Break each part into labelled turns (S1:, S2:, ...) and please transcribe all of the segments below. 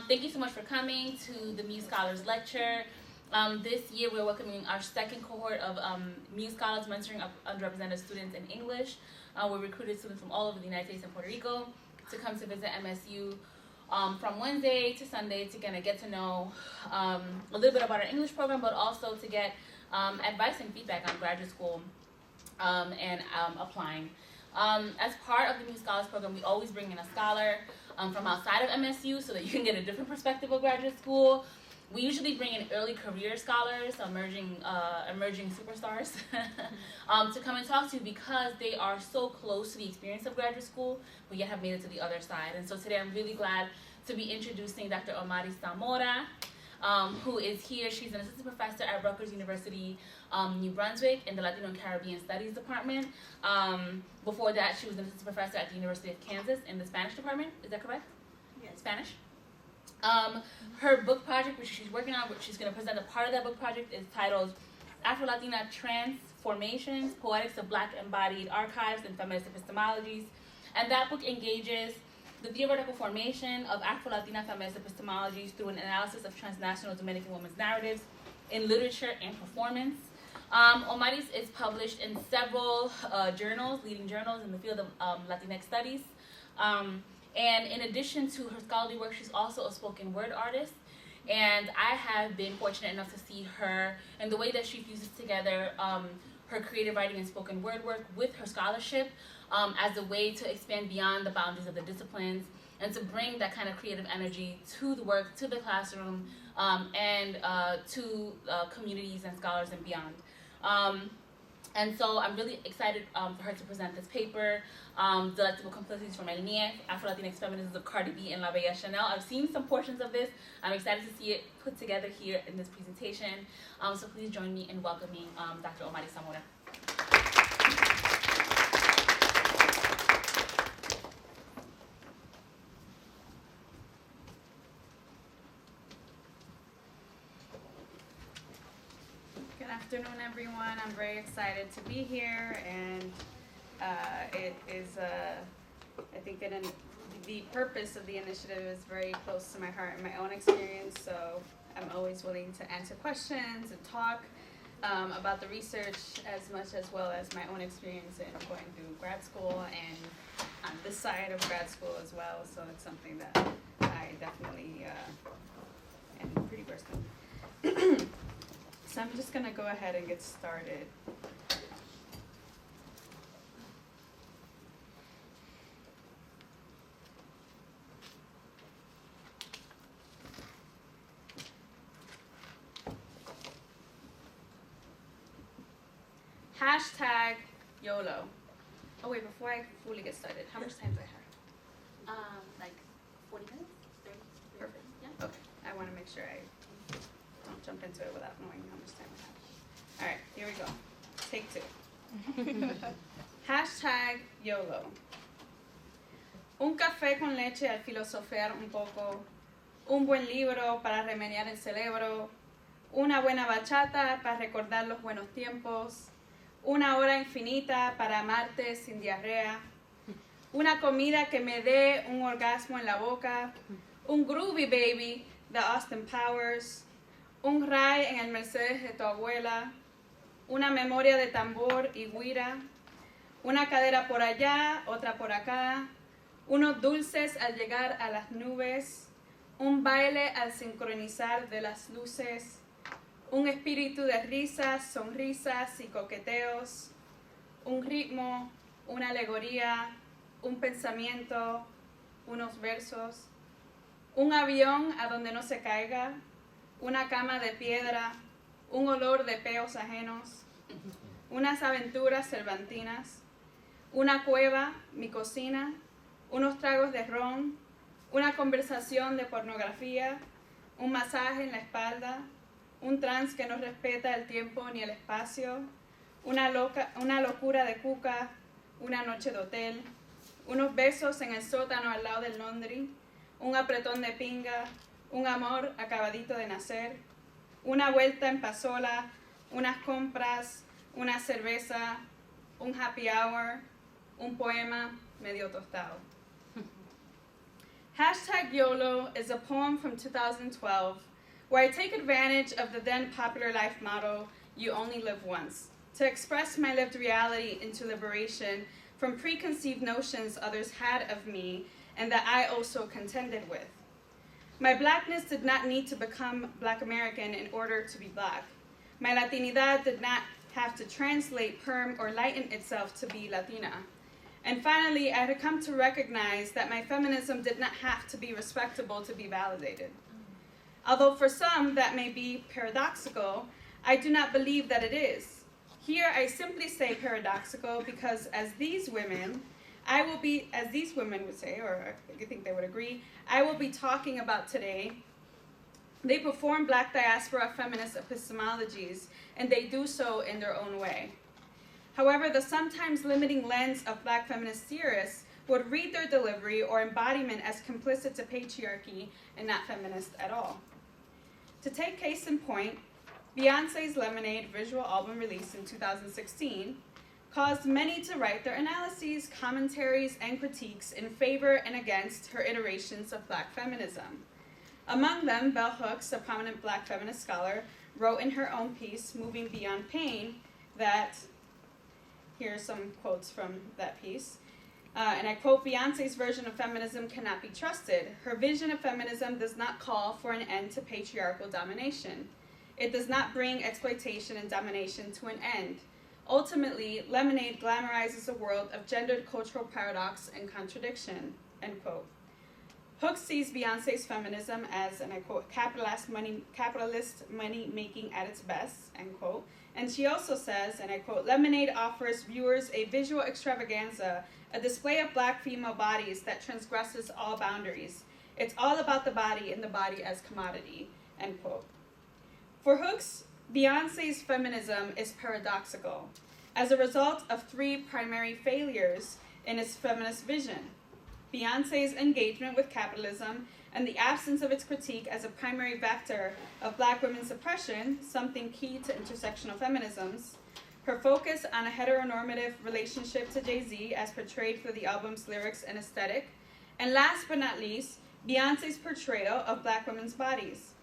S1: Thank you so much for coming to the MUSE Scholars Lecture. This year we're welcoming our second cohort of MUSE Scholars mentoring underrepresented students in English. We recruited students from all over the United States and Puerto Rico to come to visit MSU from Wednesday to Sunday to kind of get to know a little bit about our English program, but also to get advice and feedback on graduate school and applying. As part of the MUSE Scholars Program, we always bring in a scholar from outside of MSU so that you can get a different perspective of graduate school. We usually bring in early career scholars, emerging superstars, to come and talk to you because they are so close to the experience of graduate school, but yet have made it to the other side. And so today I'm really glad to be introducing Dr. Omaris Zamora, who is here. She's an assistant professor at Rutgers University, New Brunswick, in the Latino and Caribbean Studies Department. Before that, she was an assistant professor at the University of Kansas in the Spanish department. Is that correct?
S2: Yes.
S1: Spanish. Her book project, which she's working on, which she's going to present a part of that book project, is titled Afro-Latina Transformations, Poetics of Black Embodied Archives and Feminist Epistemologies. And that book engages the theoretical formation of Afro-Latina feminist epistemologies through an analysis of transnational Dominican women's narratives in literature and performance. Omaris is published in several leading journals in the field of Latinx studies. And in addition to her scholarly work, she's also a spoken word artist. And I have been fortunate enough to see her and the way that she fuses together her creative writing and spoken word work with her scholarship as a way to expand beyond the boundaries of the disciplines and to bring that kind of creative energy to the work, to the classroom, and to communities and scholars and beyond. And so I'm really excited for her to present this paper, Delectable Complicities from El Nie, Afro-Latinx Feminisms of Cardi B and La Bella Chanel. I've seen some portions of this. I'm excited to see it put together here in this presentation. So please join me in welcoming Dr. Omaris Zamora.
S2: Good afternoon, everyone. I'm very excited to be here, and it is, I think the purpose of the initiative is very close to my heart and my own experience, so I'm always willing to answer questions and talk about the research as much as well as my own experience in going through grad school and on this side of grad school as well, so it's something that I definitely am pretty versed in. So I'm just going to go ahead and get started. Hashtag YOLO. Oh wait, before I fully get started, how much time do I have?
S1: Like 40 minutes? 30?
S2: Perfect.
S1: Yeah.
S2: Okay. I want to make sure I don't jump into it without knowing how much time I have. All right, here we go. Take two. Hashtag YOLO. Un café con leche al filosofear un poco. Un buen libro para remediar el cerebro. Una buena bachata para recordar los buenos tiempos. Una hora infinita para amarte sin diarrea. Una comida que me dé un orgasmo en la boca. Un groovy baby de Austin Powers. Un ray en el Mercedes de tu abuela. Una memoria de tambor y guira. Una cadera por allá, otra por acá. Unos dulces al llegar a las nubes. Un baile al sincronizar de las luces. Un espíritu de risas, sonrisas y coqueteos. Un ritmo, una alegoría, un pensamiento, unos versos. Un avión a donde no se caiga. Una cama de piedra, un olor de peos ajenos, unas aventuras cervantinas, una cueva, mi cocina, unos tragos de ron, una conversación de pornografía, un masaje en la espalda, un trance que no respeta el tiempo ni el espacio, una locura de cuca, una noche de hotel, unos besos en el sótano al lado del laundry, un apretón de pinga, un amor acabadito de nacer, una vuelta en pasola, unas compras, una cerveza, un happy hour, un poema medio tostado. Hashtag YOLO is a poem from 2012 where I take advantage of the then popular life motto, "You only live once," to express my lived reality into liberation from preconceived notions others had of me and that I also contended with. My blackness did not need to become Black American in order to be Black. My Latinidad did not have to translate, perm, or lighten itself to be Latina. And finally, I had come to recognize that my feminism did not have to be respectable to be validated. Although for some that may be paradoxical, I do not believe that it is. Here I simply say paradoxical because as these women would say, or I think they would agree, I will be talking about today, they perform Black diaspora feminist epistemologies, and they do so in their own way. However, the sometimes limiting lens of Black feminist theorists would read their delivery or embodiment as complicit to patriarchy and not feminist at all. To take case in point, Beyonce's Lemonade visual album release in 2016 caused many to write their analyses, commentaries, and critiques in favor and against her iterations of Black feminism. Among them, Bell Hooks, a prominent Black feminist scholar, wrote in her own piece, Moving Beyond Pain, that, here are some quotes from that piece, and I quote, "Beyonce's version of feminism cannot be trusted. Her vision of feminism does not call for an end to patriarchal domination. It does not bring exploitation and domination to an end. Ultimately, Lemonade glamorizes a world of gendered cultural paradox and contradiction," end quote. Hooks sees Beyonce's feminism as, and I quote, capitalist money making at its best, end quote. And she also says, and I quote, "Lemonade offers viewers a visual extravaganza, a display of Black female bodies that transgresses all boundaries. It's all about the body and the body as commodity," end quote. For Hooks, Beyonce's feminism is paradoxical as a result of three primary failures in its feminist vision: Beyonce's engagement with capitalism and the absence of its critique as a primary vector of Black women's oppression, something key to intersectional feminisms, her focus on a heteronormative relationship to Jay-Z as portrayed through the album's lyrics and aesthetic, and last but not least, Beyonce's portrayal of Black women's bodies.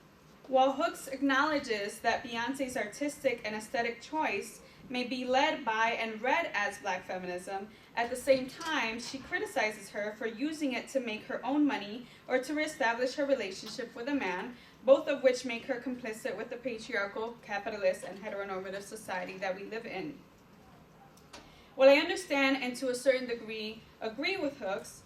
S2: While Hooks acknowledges that Beyonce's artistic and aesthetic choice may be led by and read as Black feminism, at the same time, she criticizes her for using it to make her own money or to reestablish her relationship with a man, both of which make her complicit with the patriarchal, capitalist, and heteronormative society that we live in. While I understand and to a certain degree agree with Hooks'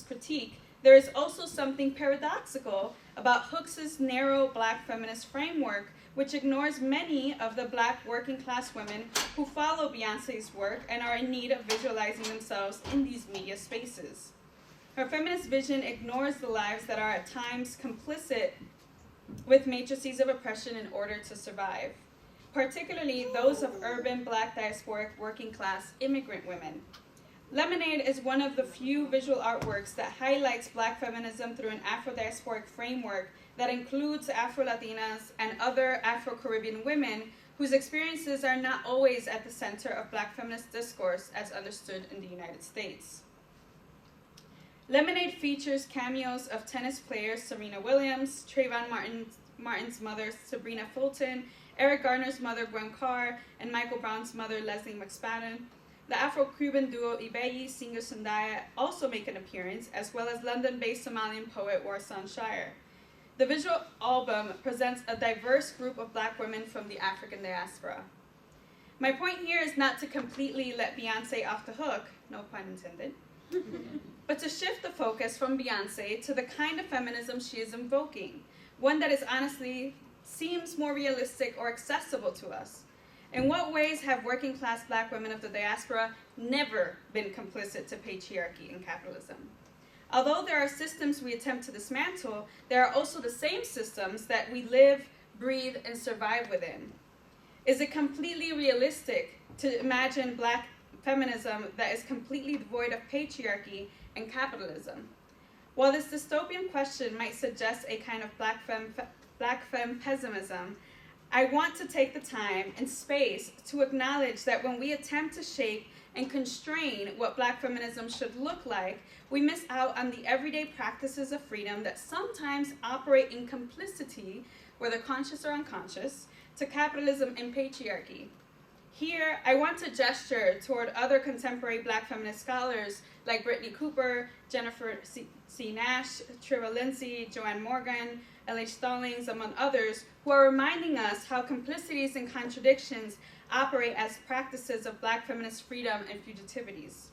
S2: critique, there is also something paradoxical about Hooks' narrow Black feminist framework, which ignores many of the Black working class women who follow Beyonce's work and are in need of visualizing themselves in these media spaces. Her feminist vision ignores the lives that are at times complicit with matrices of oppression in order to survive, particularly those of urban Black diasporic working class immigrant women. Lemonade is one of the few visual artworks that highlights Black feminism through an Afro-diasporic framework that includes Afro-Latinas and other Afro-Caribbean women whose experiences are not always at the center of Black feminist discourse as understood in the United States. Lemonade features cameos of tennis players Serena Williams, Trayvon Martin's mother Sabrina Fulton, Eric Garner's mother Gwen Carr, and Michael Brown's mother Leslie McSpadden. The Afro-Cuban duo Ibeyi Singer Sundaya also make an appearance, as well as London-based Somalian poet Warsan Shire. The visual album presents a diverse group of Black women from the African diaspora. My point here is not to completely let Beyonce off the hook, no pun intended, but to shift the focus from Beyonce to the kind of feminism she is invoking, one that is honestly seems more realistic or accessible to us. In what ways have working class Black women of the diaspora never been complicit to patriarchy and capitalism? Although there are systems we attempt to dismantle, there are also the same systems that we live, breathe, and survive within. Is it completely realistic to imagine Black feminism that is completely devoid of patriarchy and capitalism? While this dystopian question might suggest a kind of Black femme pessimism, I want to take the time and space to acknowledge that when we attempt to shape and constrain what Black feminism should look like, we miss out on the everyday practices of freedom that sometimes operate in complicity, whether conscious or unconscious, to capitalism and patriarchy. Here, I want to gesture toward other contemporary Black feminist scholars like Brittany Cooper, Jennifer C. Nash, Treva Lindsay, Joanne Morgan, L.H. Stallings, among others, who are reminding us how complicities and contradictions operate as practices of Black feminist freedom and fugitivities.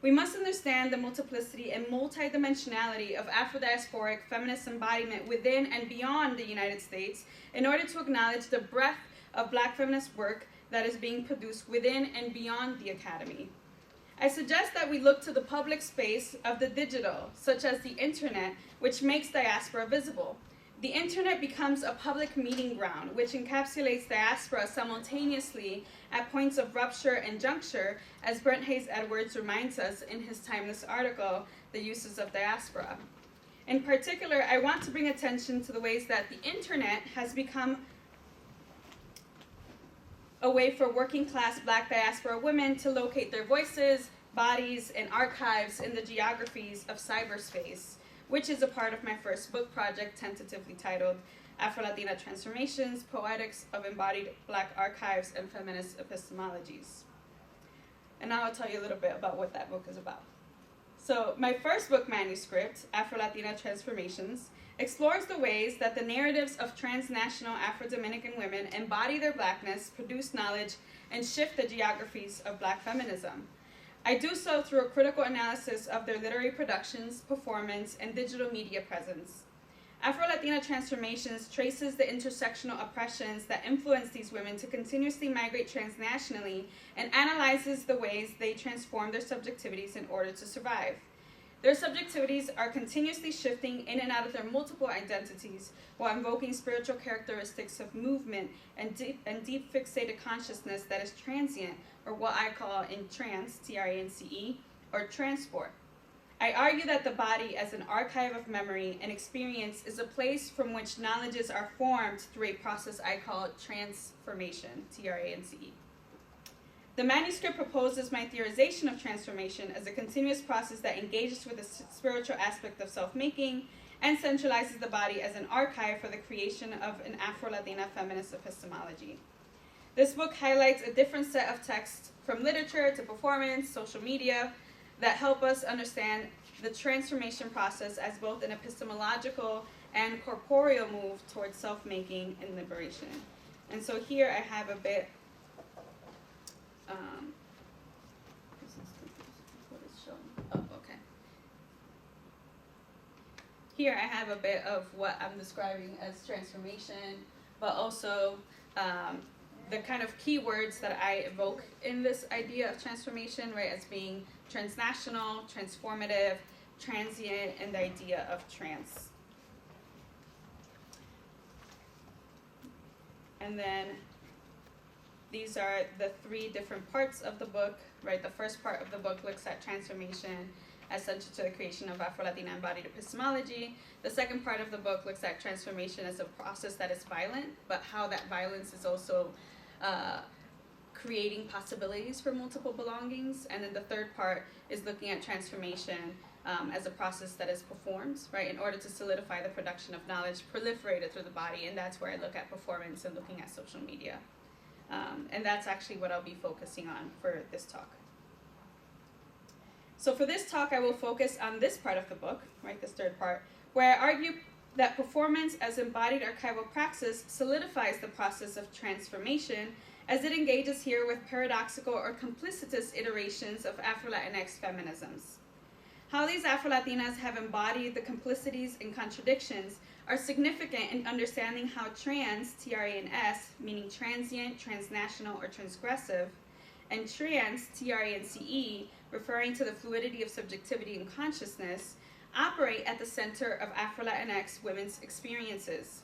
S2: We must understand the multiplicity and multidimensionality of Afro-diasporic feminist embodiment within and beyond the United States in order to acknowledge the breadth of Black feminist work that is being produced within and beyond the Academy. I suggest that we look to the public space of the digital, such as the internet, which makes diaspora visible. The internet becomes a public meeting ground, which encapsulates diaspora simultaneously at points of rupture and juncture, as Brent Hayes Edwards reminds us in his timeless article, The Uses of Diaspora. In particular, I want to bring attention to the ways that the internet has become a way for working class Black diaspora women to locate their voices, bodies, and archives in the geographies of cyberspace, which is a part of my first book project tentatively titled Afro-Latina Transformations, Poetics of Embodied Black Archives and Feminist Epistemologies. And now I'll tell you a little bit about what that book is about. So my first book manuscript, Afro-Latina Transformations, explores the ways that the narratives of transnational Afro-Dominican women embody their Blackness, produce knowledge, and shift the geographies of Black feminism. I do so through a critical analysis of their literary productions, performance, and digital media presence. Afro-Latina Transformations traces the intersectional oppressions that influence these women to continuously migrate transnationally and analyzes the ways they transform their subjectivities in order to survive. Their subjectivities are continuously shifting in and out of their multiple identities while invoking spiritual characteristics of movement and deep fixated consciousness that is transient, or what I call in trance, Trance, or transport. I argue that the body as an archive of memory and experience is a place from which knowledges are formed through a process I call transformation, Trance. The manuscript proposes my theorization of transformation as a continuous process that engages with the spiritual aspect of self-making and centralizes the body as an archive for the creation of an Afro-Latina feminist epistemology. This book highlights a different set of texts from literature to performance, social media, that help us understand the transformation process as both an epistemological and corporeal move towards self-making and liberation. And so here I have a bit, what is showing? Oh, okay. Here I have a bit of what I'm describing as transformation, but also the kind of keywords that I evoke in this idea of transformation, right, as being transnational, transformative, transient, and the idea of trance. And then these are the three different parts of the book, right? The first part of the book looks at transformation as central to the creation of Afro-Latina embodied epistemology. The second part of the book looks at transformation as a process that is violent, but how that violence is also creating possibilities for multiple belongings. And then the third part is looking at transformation as a process that is performed, right, in order to solidify the production of knowledge proliferated through the body. And that's where I look at performance and looking at social media. And that's actually what I'll be focusing on for this talk. So for this talk, I will focus on this part of the book, right, this third part, where I argue that performance as embodied archival praxis solidifies the process of transformation as it engages here with paradoxical or complicitous iterations of Afro-Latinx feminisms. How these Afro-Latinas have embodied the complicities and contradictions are significant in understanding how trans, T-R-A-N-S, meaning transient, transnational, or transgressive, and trans, T-R-A-N-C-E, referring to the fluidity of subjectivity and consciousness, operate at the center of Afro-Latinx women's experiences.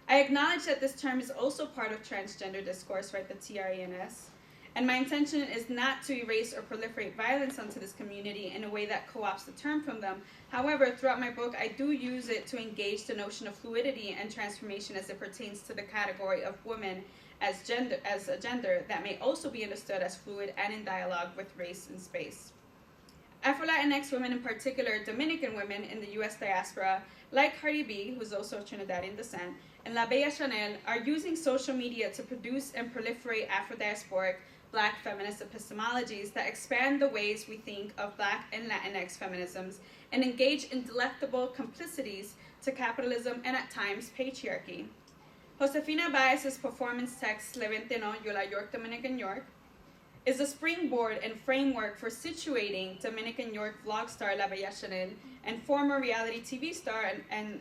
S2: I acknowledge that this term is also part of transgender discourse, right, the T-R-A-N-S, and my intention is not to erase or proliferate violence onto this community in a way that co-opts the term from them. However, throughout my book, I do use it to engage the notion of fluidity and transformation as it pertains to the category of woman as a gender that may also be understood as fluid and in dialogue with race and space. Afro-Latinx women, in particular Dominican women in the U.S. diaspora, like Cardi B, who's also of Trinidadian descent, and La Bella Chanel, are using social media to produce and proliferate Afro-diasporic Black feminist epistemologies that expand the ways we think of Black and Latinx feminisms and engage in delectable complicities to capitalism and at times patriarchy. Josefina Baez's performance text Levante No, Yo La York, Dominican York, is a springboard and framework for situating Dominican York vlog star La Bella Chanel and former reality TV star and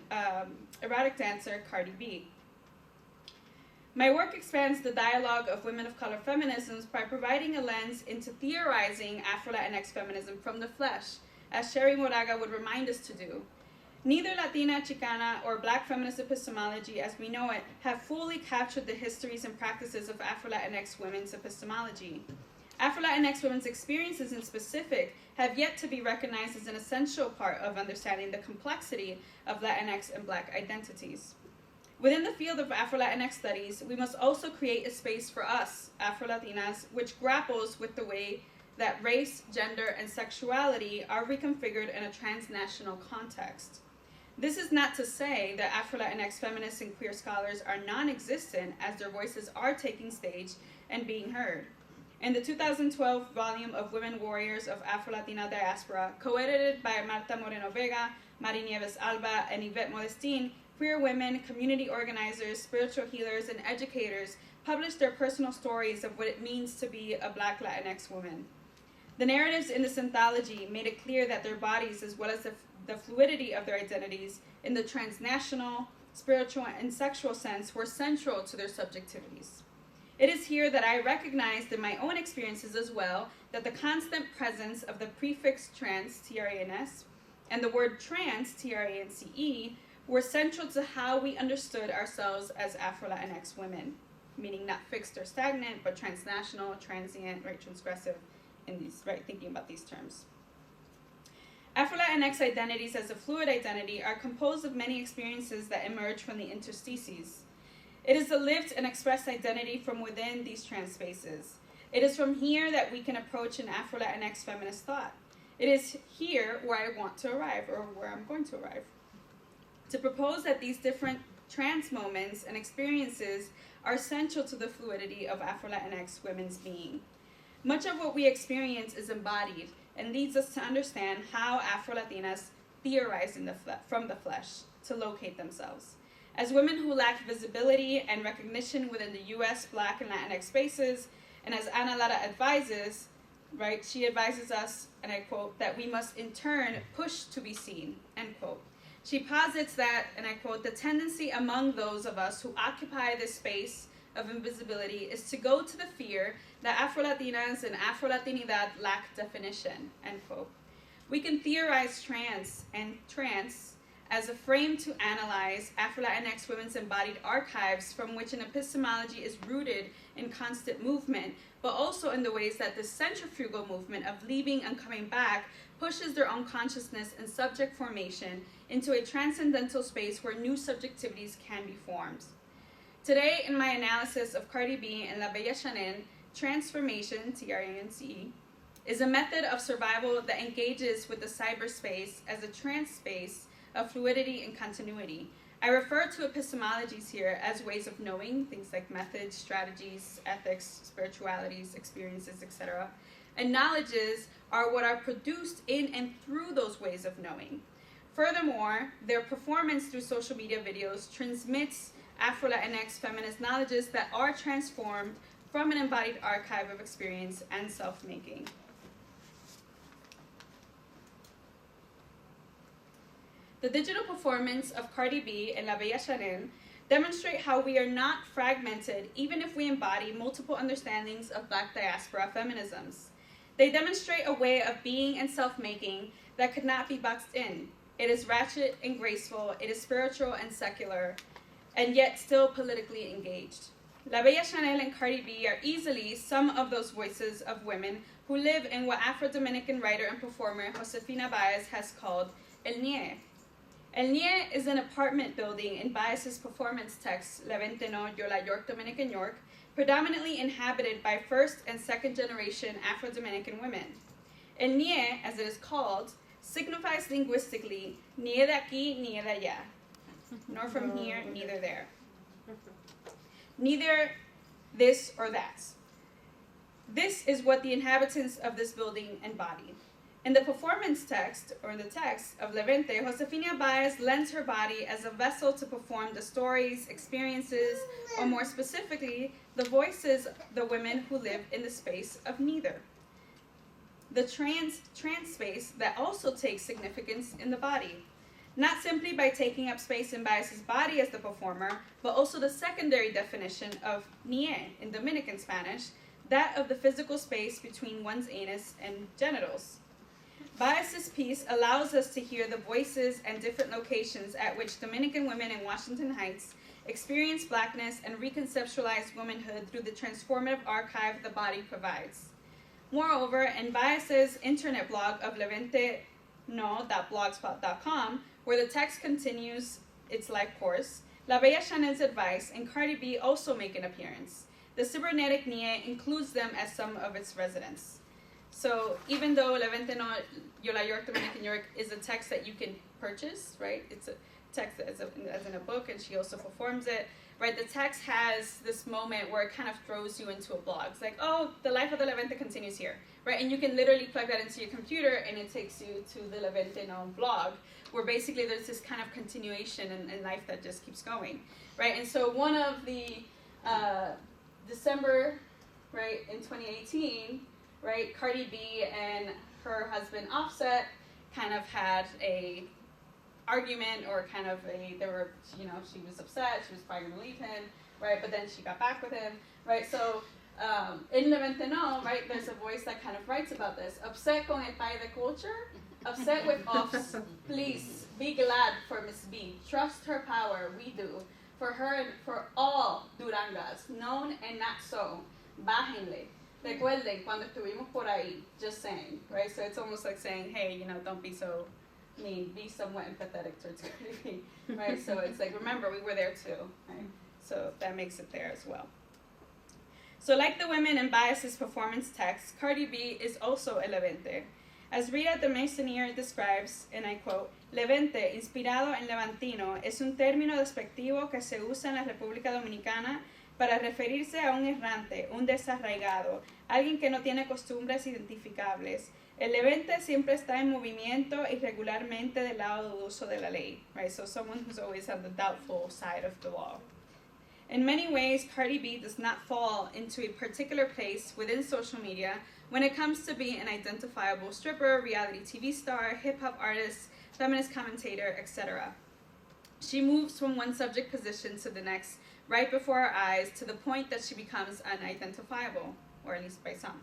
S2: erotic dancer Cardi B. My work expands the dialogue of women of color feminisms by providing a lens into theorizing Afro-Latinx feminism from the flesh, as Sherry Moraga would remind us to do. Neither Latina, Chicana, or Black feminist epistemology as we know it have fully captured the histories and practices of Afro-Latinx women's epistemology. Afro-Latinx women's experiences in specific have yet to be recognized as an essential part of understanding the complexity of Latinx and Black identities. Within the field of Afro-Latinx studies, we must also create a space for us, Afro-Latinas, which grapples with the way that race, gender, and sexuality are reconfigured in a transnational context. This is not to say that Afro-Latinx feminists and queer scholars are non-existent, as their voices are taking stage and being heard. In the 2012 volume of Women Warriors of Afro-Latina Diaspora, co-edited by Marta Moreno Vega, Mari Nieves Alba, and Yvette Modestin, queer women, community organizers, spiritual healers, and educators published their personal stories of what it means to be a Black Latinx woman. The narratives in this anthology made it clear that their bodies, as well as the fluidity of their identities in the transnational, spiritual, and sexual sense, were central to their subjectivities. It is here that I recognized in my own experiences as well that the constant presence of the prefix trans, T-R-A-N-S, and the word trans, T-R-A-N-C-E, were central to how we understood ourselves as Afro-Latinx women, meaning not fixed or stagnant, but transnational, transient, right, transgressive, in these, right, thinking about these terms. Afro-Latinx identities as a fluid identity are composed of many experiences that emerge from the interstices. It is a lived and expressed identity from within these trans spaces. It is from here that we can approach an Afro-Latinx feminist thought. It is here where I want to arrive, or where I'm going to arrive. To propose that these different trans moments and experiences are essential to the fluidity of Afro-Latinx women's being. Much of what we experience is embodied and leads us to understand how Afro-Latinas theorize from the flesh to locate themselves. As women who lack visibility and recognition within the U.S. Black and Latinx spaces, and as Ana Lara advises, right, she advises us, and I quote, that we must in turn push to be seen, end quote. She posits that, and I quote, the tendency among those of us who occupy this space of invisibility is to go to the fear that Afro-Latinas and Afro-Latinidad lack definition, end quote. We can theorize trans as a frame to analyze Afro-Latinx women's embodied archives from which an epistemology is rooted in constant movement, but also in the ways that the centrifugal movement of leaving and coming back pushes their own consciousness and subject formation into a transcendental space where new subjectivities can be formed. Today, in my analysis of Cardi B and La Bella Chanel, transformation, T-R-A-N-C-E, is a method of survival that engages with the cyberspace as a trans space of fluidity and continuity. I refer to epistemologies here as ways of knowing, things like methods, strategies, ethics, spiritualities, experiences, etc. And knowledges are what are produced in and through those ways of knowing. Furthermore, their performance through social media videos transmits Afro-Latinx feminist knowledges that are transformed from an embodied archive of experience and self-making. The digital performance of Cardi B and La Bella Chanel demonstrate how we are not fragmented even if we embody multiple understandings of Black diaspora feminisms. They demonstrate a way of being and self-making that could not be boxed in. It is ratchet and graceful, it is spiritual and secular, and yet still politically engaged. La Bella Chanel and Cardi B are easily some of those voices of women who live in what Afro-Dominican writer and performer Josefina Baez has called El Nie. El Nie is an apartment building in Baez's performance text, Levante No, Yo La York, Dominican York, predominantly inhabited by first and second generation Afro-Dominican women. El Nie, as it is called, signifies linguistically, ni de aquí, ni de allá, nor from here, neither there. Neither this or that. This is what the inhabitants of this building embody. In the performance text, or in the text of Levante, Josefina Baez lends her body as a vessel to perform the stories, experiences, or more specifically, the voices of the women who live in the space of neither. The trans space that also takes significance in the body, not simply by taking up space in Baez's body as the performer, but also the secondary definition of nie in Dominican Spanish, that of the physical space between one's anus and genitals. Baez's piece allows us to hear the voices and different locations at which Dominican women in Washington Heights experience blackness and reconceptualize womanhood through the transformative archive the body provides. Moreover, in Baez's internet blog of levanteno.blogspot.com, where the text continues its life course, La Bella Chanel's advice and Cardi B also make an appearance. The cybernetic nie includes them as some of its residents. So even though Levante No Yo La York Dominican York is a text that you can purchase, right? It's a text as in a book, and she also performs it, right? The text has this moment where it kind of throws you into a blog. It's like, oh, the life of the Levante continues here, right? And you can literally plug that into your computer, and it takes you to the Levante No blog, where basically there's this kind of continuation in life that just keeps going, right? And so one of the December, right, in 2018, right, Cardi B and her husband Offset kind of had a argument, or kind of she was upset, she was probably going to leave him, right, but then she got back with him, right, so in Levante No, right, there's a voice that kind of writes about this, upset con el pai de culture, upset with offs, please, be glad for Miss B, trust her power, we do, for her and for all Durangas, known and not so, bájenle. Recuerden cuando estuvimos por ahí, just saying, right? So it's almost like saying, hey, don't be so mean, be somewhat empathetic towards Cardi B, right? So it's like, remember, we were there too, right? So that makes it there as well. So like the women in Baez's performance text, Cardi B is also a Levante. As Rita de Meissonier describes, and I quote, Levante, inspirado en levantino, es un término despectivo que se usa en la República Dominicana para referirse a un errante, un desarraigado, alguien que no tiene costumbres identificables. El levante siempre está en movimiento y regularmente del lado dudoso de la ley, right? So someone who's always on the doubtful side of the law. In many ways, Cardi B does not fall into a particular place within social media when it comes to being an identifiable stripper, reality TV star, hip-hop artist, feminist commentator, etc. She moves from one subject position to the next, right before our eyes, to the point that she becomes unidentifiable, or at least by some.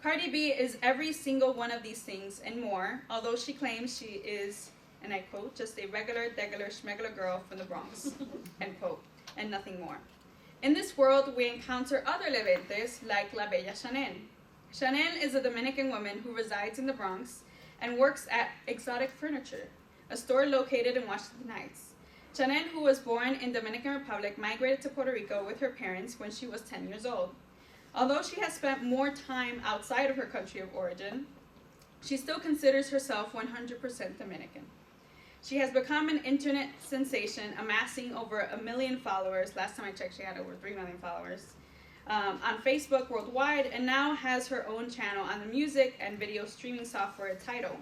S2: Cardi B is every single one of these things and more, although she claims she is, and I quote, just a regular, degular, schmegular girl from the Bronx, end quote, and nothing more. In this world, we encounter other Levantes like La Bella Chanel. Chanel is a Dominican woman who resides in the Bronx and works at Exotic Furniture, a store located in Washington Heights. Chanel, who was born in Dominican Republic, migrated to Puerto Rico with her parents when she was 10 years old. Although she has spent more time outside of her country of origin, she still considers herself 100% Dominican. She has become an internet sensation, amassing over 1 million followers. Last time I checked, she had over 3 million followers on Facebook worldwide, and now has her own channel on the music and video streaming software Tidal.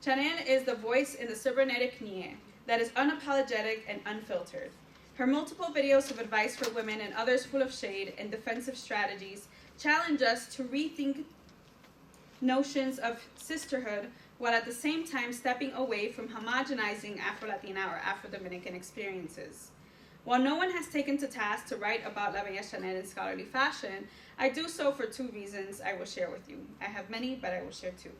S2: Chanel is the voice in the cybernetic nie that is unapologetic and unfiltered. Her multiple videos of advice for women and others full of shade and defensive strategies challenge us to rethink notions of sisterhood while at the same time stepping away from homogenizing Afro-Latina or Afro-Dominican experiences. While no one has taken to task to write about La Bella Chanel in scholarly fashion, I do so for 2 reasons I will share with you. I have many, but I will share 2.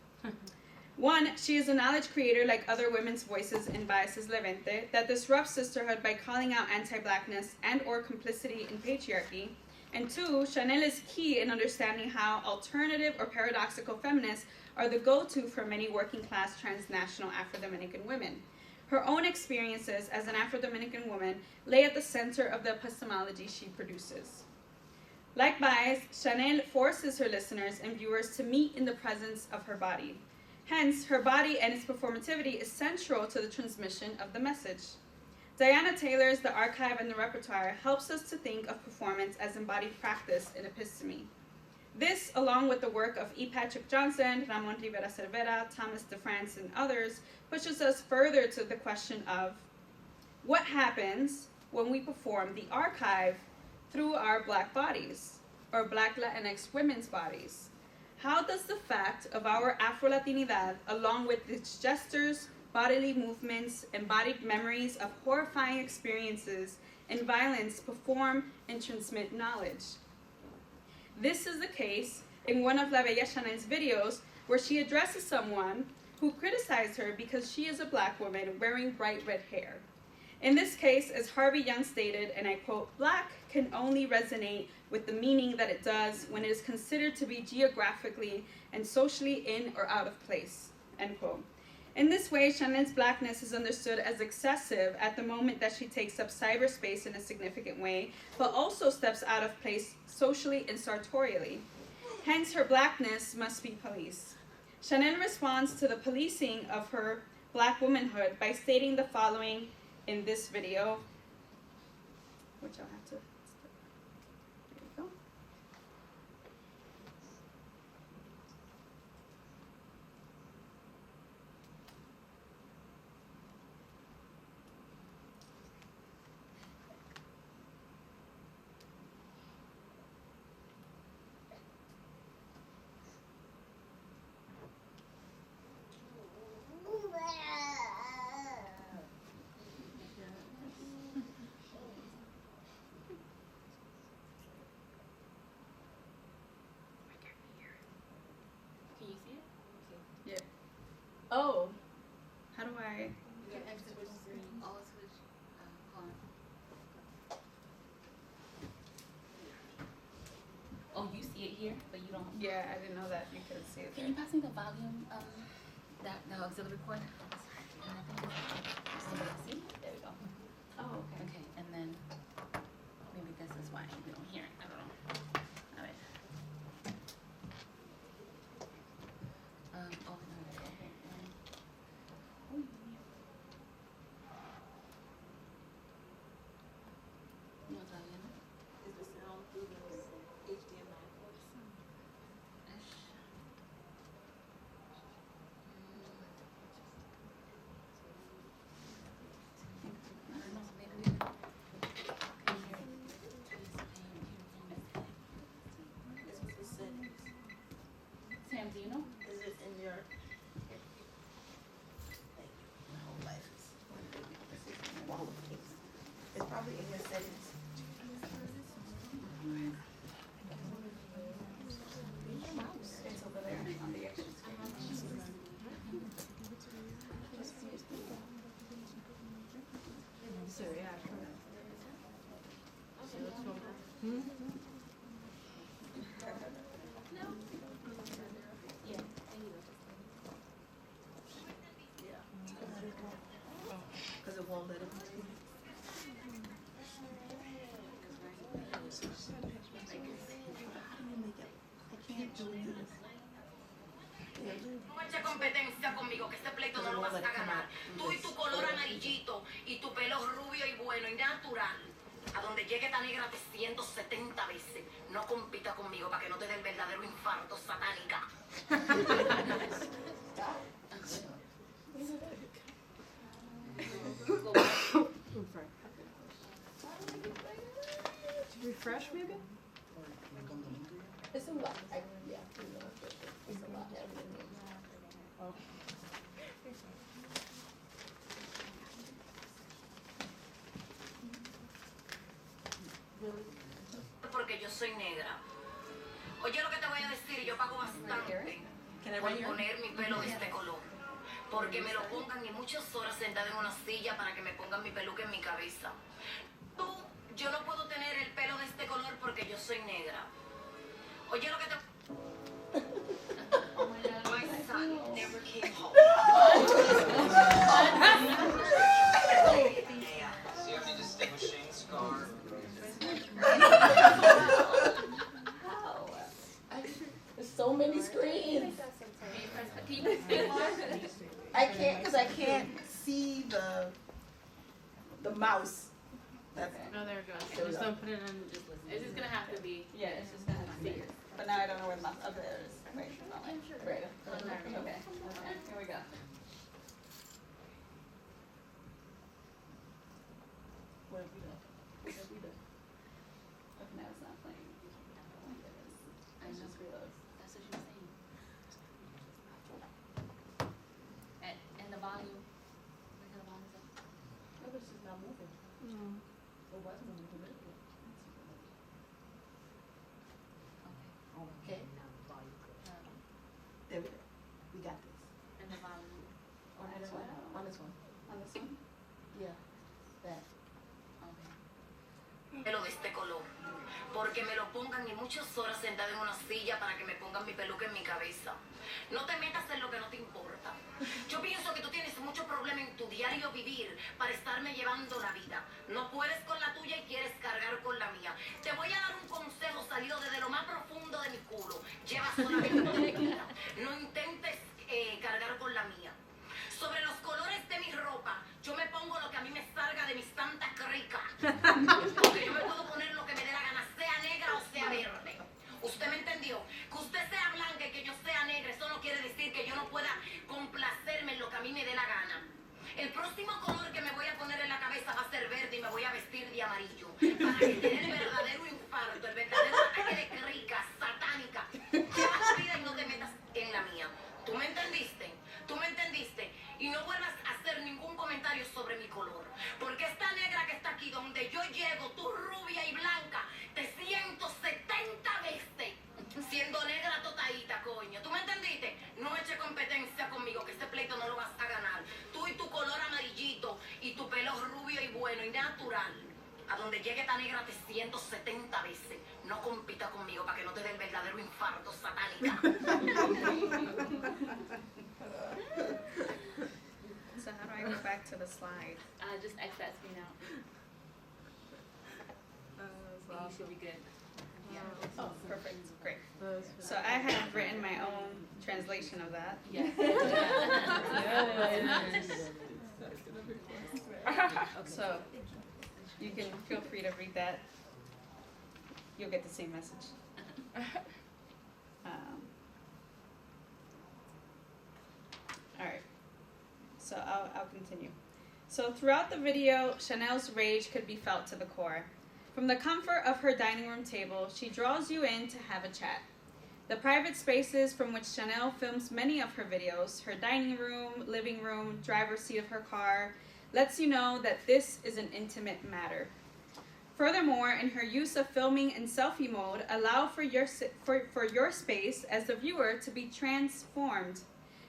S2: One, she is a knowledge creator like other women's voices in Baez's Levante that disrupts sisterhood by calling out anti-blackness and or complicity in patriarchy. And 2, Chanel is key in understanding how alternative or paradoxical feminists are the go-to for many working-class transnational Afro-Dominican women. Her own experiences as an Afro-Dominican woman lay at the center of the epistemology she produces. Likewise, Chanel forces her listeners and viewers to meet in the presence of her body. Hence, her body and its performativity is central to the transmission of the message. Diana Taylor's The Archive and the Repertoire helps us to think of performance as embodied practice in episteme. This, along with the work of E. Patrick Johnson, Ramon Rivera Cervera, Thomas DeFrance, and others, pushes us further to the question of what happens when we perform the archive through our Black bodies, or Black Latinx women's bodies. How does the fact of our Afro-Latinidad, along with its gestures, bodily movements, embodied memories of horrifying experiences and violence, perform and transmit knowledge? This is the case in one of La Bella Chanel's videos, where she addresses someone who criticized her because she is a Black woman wearing bright red hair. In this case, as Harvey Young stated, and I quote, "Black can only resonate with the meaning that it does when it is considered to be geographically and socially in or out of place," end quote. In this way, Chanel's Blackness is understood as excessive at the moment that she takes up cyberspace in a significant way, but also steps out of place socially and sartorially. Hence, her Blackness must be policed. Chanel responds to the policing of her Black womanhood by stating the following in this video, which I'll have to, there you go.
S1: Can you see it?
S2: Yeah. Oh, how do I?
S3: You can exit switch screen. All switch on.
S1: Oh, you see it here, but you don't.
S2: Yeah, I didn't know that you could see it.
S1: Can you pass me the volume, that the auxiliary cord? And I think it's, see? There we go.
S2: Oh, okay.
S1: Okay, and then maybe this is why we don't hear it. I don't know. All right. Oh, no, okay. No, está bien.
S3: Is the sound through those HDMI ports?
S1: I don't know, maybe we can hear it.
S3: This was the settings.
S1: Sam, do you know?
S3: Is it in your? My whole life is. It's probably in your settings.
S2: It's over there on the extra screen. So yeah.
S1: Yeah.
S3: Because it won't let it. I can't do this.
S4: No eche competencia conmigo, que este pleito no lo vas a ganar. Tú y tu color amarillito y tu pelo rubio y bueno y natural. A donde llegue esta negra te 170 veces. No compita conmigo para que no te dé el verdadero infarto satánica.
S5: Refresh maybe?
S2: It's a lot. Yeah, it's a lot.
S4: Porque yo soy negra. Oye lo que te voy a decir, yo pago bastante por poner mi pelo de este color. Porque me lo pongan y muchas horas sentada en una silla para que me pongan mi peluca en mi cabeza. Yo no puedo tener el pelo de este color porque yo soy negra. Oye lo que te... My son never came home.
S6: See any distinguishing scar?
S2: the mouse. That's Okay.
S5: No, there it goes.
S2: There we
S5: Just
S2: go.
S5: don't put it in.
S1: It's just gonna have to be.
S2: Yeah, it's just gonna have to be. But now I don't know where the mouse. Oh, there it is. Wait, no, right. Okay. Okay. Here we go. What have we done? What have we done? Okay, now it's not playing. Oh my goodness. I just realized.
S1: That's what she was saying. And the volume. Look at the volume.
S2: Oh, but it's just not moving.
S5: No.
S2: It was moving a minute ago.
S1: Okay.
S2: Okay. There we go. We got this.
S1: And the volume.
S2: On this one. On this one. On this one. Yeah. That.
S1: Okay.
S4: Pelo de este color. Porque me lo pongan y muchas horas sentada en una silla para que me pongan mi peluca en mi cabeza. No te metas en lo que no te importa. Yo pienso que tú tienes mucho problema en tu diario vivir para estarme llevando la vida. No puedes con la tuya y quieres cargar con la mía. Te voy a dar un consejo salido desde lo más profundo de mi culo. Lleva solamente una tequila. No intentes cargar con la mía. Sobre los colores de mi ropa, yo me pongo lo que a mí me salga de mis santas ricas. Porque yo me puedo poner lo que me dé la gana, sea negra o sea verde. ¿Usted me entendió? Que usted sea blanca y que yo sea negra, eso no quiere decir que yo no pueda complacerme en lo que a mí me dé la gana. El próximo color que me voy a poner en la cabeza va a ser verde y me voy a vestir de amarillo. Para que te dé el verdadero infarto, el verdadero ataque de crica, satánica. Lleva tu vida y no te metas en la mía. ¿Tú me entendiste? ¿Tú me entendiste? Y no vuelvas a hacer ningún comentario sobre mi color. Porque esta negra que está aquí, donde yo llego, tú rubia y blanca, te siento 70 veces siendo negra totadita, coño. ¿Tú me entendiste? No eche competencia conmigo, que este pleito no lo vas a ganar. Tú y tu color amarillito y tu pelo rubio y bueno y natural. A donde llegue esta negra te siento 70 veces. No compita conmigo para que no te dé el verdadero infarto satánica.
S2: So how do I go back to the slide?
S1: Just X that screen out. And you should be good.
S2: Yeah. Oh, perfect. Great. So I have written my own translation of that.
S1: Yes.
S2: So you can feel free to read that. You'll get the same message. All right. So I'll continue. So throughout the video, Chanel's rage could be felt to the core. From the comfort of her dining room table, she draws you in to have a chat. The private spaces from which Chanel films many of her videos, her dining room, living room, driver's seat of her car, lets you know that this is an intimate matter. Furthermore, in her use of filming in selfie mode, allow for your space as the viewer to be transformed.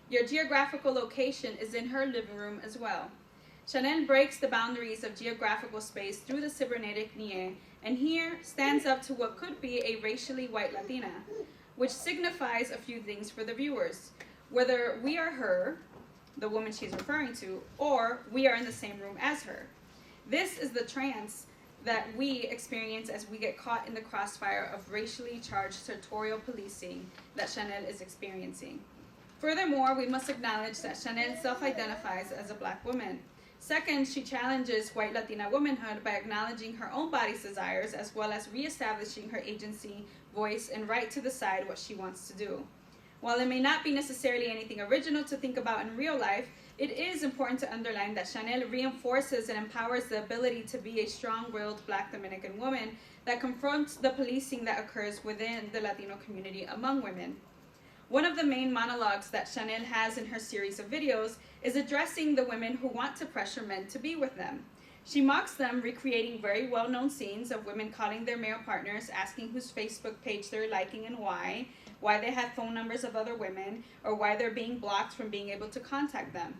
S2: Your geographical location is in her living room as well. Chanel breaks the boundaries of geographical space through the cybernetic nie, and here stands up to what could be a racially white Latina, which signifies a few things for the viewers. Whether we are her, the woman she's referring to, or we are in the same room as her. This is the trance that we experience as we get caught in the crossfire of racially charged sartorial policing that Chanel is experiencing. Furthermore, we must acknowledge that Chanel self-identifies as a black woman. Second, she challenges white Latina womanhood by acknowledging her own body's desires as well as reestablishing her agency, voice, and right to decide what she wants to do. While it may not be necessarily anything original to think about in real life, it is important to underline that Chanel reinforces and empowers the ability to be a strong-willed black Dominican woman that confronts the policing that occurs within the Latino community among women. One of the main monologues that Chanel has in her series of videos is addressing the women who want to pressure men to be with them. She mocks them, recreating very well-known scenes of women calling their male partners, asking whose Facebook page they're liking and why they have phone numbers of other women, or why they're being blocked from being able to contact them.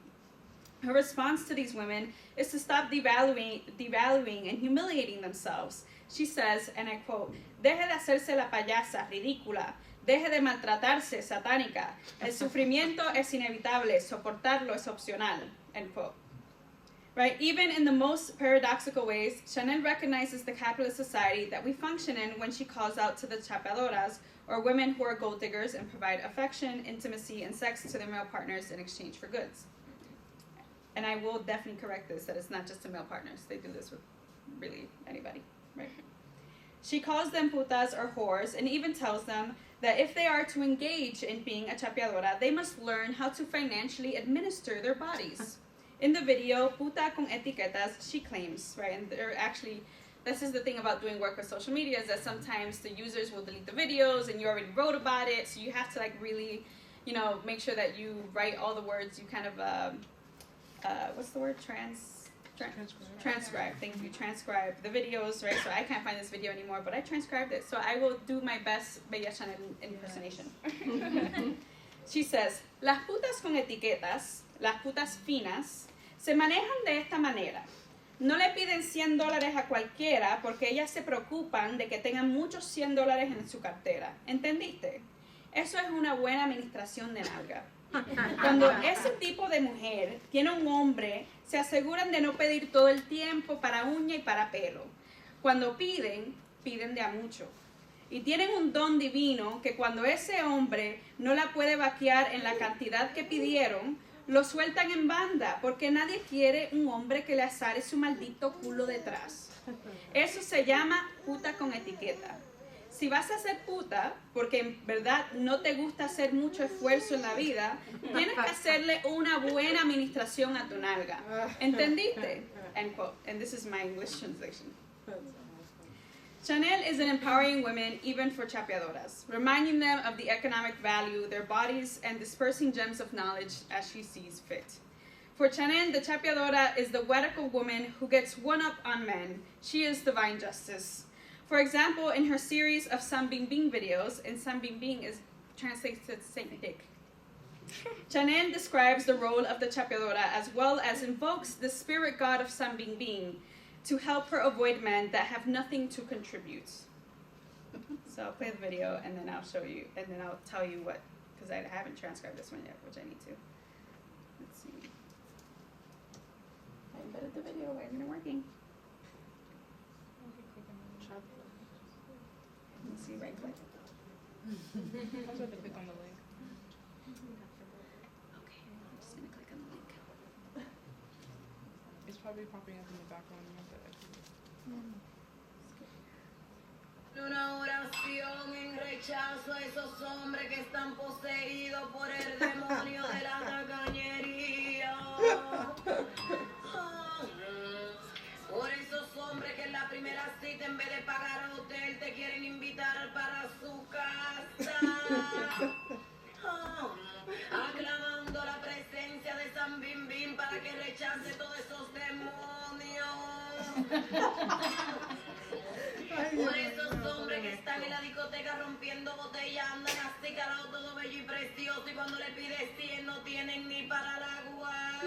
S2: Her response to these women is to stop devaluing and humiliating themselves. She says, and I quote, "Deje de hacerse la payasa, ridícula. Deje de maltratarse, satánica. El sufrimiento es inevitable. Soportarlo es opcional." End quote. Right? Even in the most paradoxical ways, Chanel recognizes the capitalist society that we function in when she calls out to the chapeadoras, or women who are gold diggers and provide affection, intimacy, and sex to their male partners in exchange for goods. and I will definitely correct this, that it's not just to male partners. They do this with really anybody, right? She calls them putas or whores, and even tells them that if they are to engage in being a chapeadora, they must learn how to financially administer their bodies. In the video, Puta con Etiquetas, she claims, right, and they're actually, this is the thing about doing work with social media, is that sometimes the users will delete the videos, and you already wrote about it, so you have to, like, really, you know, make sure that you write all the words, you kind of, what's the word, transcribe. Thank you. Transcribe the videos, right? So I can't find this video anymore, but I transcribed it. So I will do my best Bella Chanel impersonation. She says, las putas con etiquetas, las putas finas, se manejan de esta manera. No le piden $100 a cualquiera porque ellas se preocupan de que tengan muchos $100 en su cartera. ¿Entendiste? Eso es una buena administración de nalga. Cuando ese tipo de mujer tiene un hombre, se aseguran de no pedir todo el tiempo para uña y para pelo. Cuando piden, piden de a mucho. Y tienen un don divino que cuando ese hombre no la puede vaquear en la cantidad que pidieron, lo sueltan en banda, porque nadie quiere un hombre que le azare su maldito culo detrás. Eso se llama puta con etiqueta. Si vas a ser puta, porque en verdad no te gusta hacer mucho esfuerzo en la vida, tienes que hacerle una buena administración a tu nalga. ¿Entendiste? End quote. And this is my English translation. Chanel is an empowering women even for chapeadoras, reminding them of the economic value, their bodies, and dispersing gems of knowledge as she sees fit. For Chanel, the chapeadora is the radical woman who gets one up on men. She is divine justice. For example, in her series of San Bingbing videos, and San Bingbing is translates to Saint Dick, Chanel describes the role of the chapeadora as well as invokes the spirit god of San Bingbing to help her avoid men that have nothing to contribute. So I'll play the video and then I'll show you, and then I'll tell you what, because I haven't transcribed this one yet, which I need to. Let's see. I embedded the video, why isn't it working? Let's see, right click.
S5: Also have to click on the link.
S2: Okay, I'm just gonna click on the link.
S5: It's probably popping up in the background. You have to exit.
S4: Una oración en rechazo a esos hombres que están poseídos por el demonio de la tacañería. Por esos hombres que en la primera cita en vez de pagar hotel te quieren invitar para su casa. Aclamando la presencia de San Bimbín para que rechace todos esos demonios. Por esos hombres que están en la discoteca rompiendo botellas, andan así calados todo bello y precioso, y cuando le pides 100 no tienen ni para la guagua.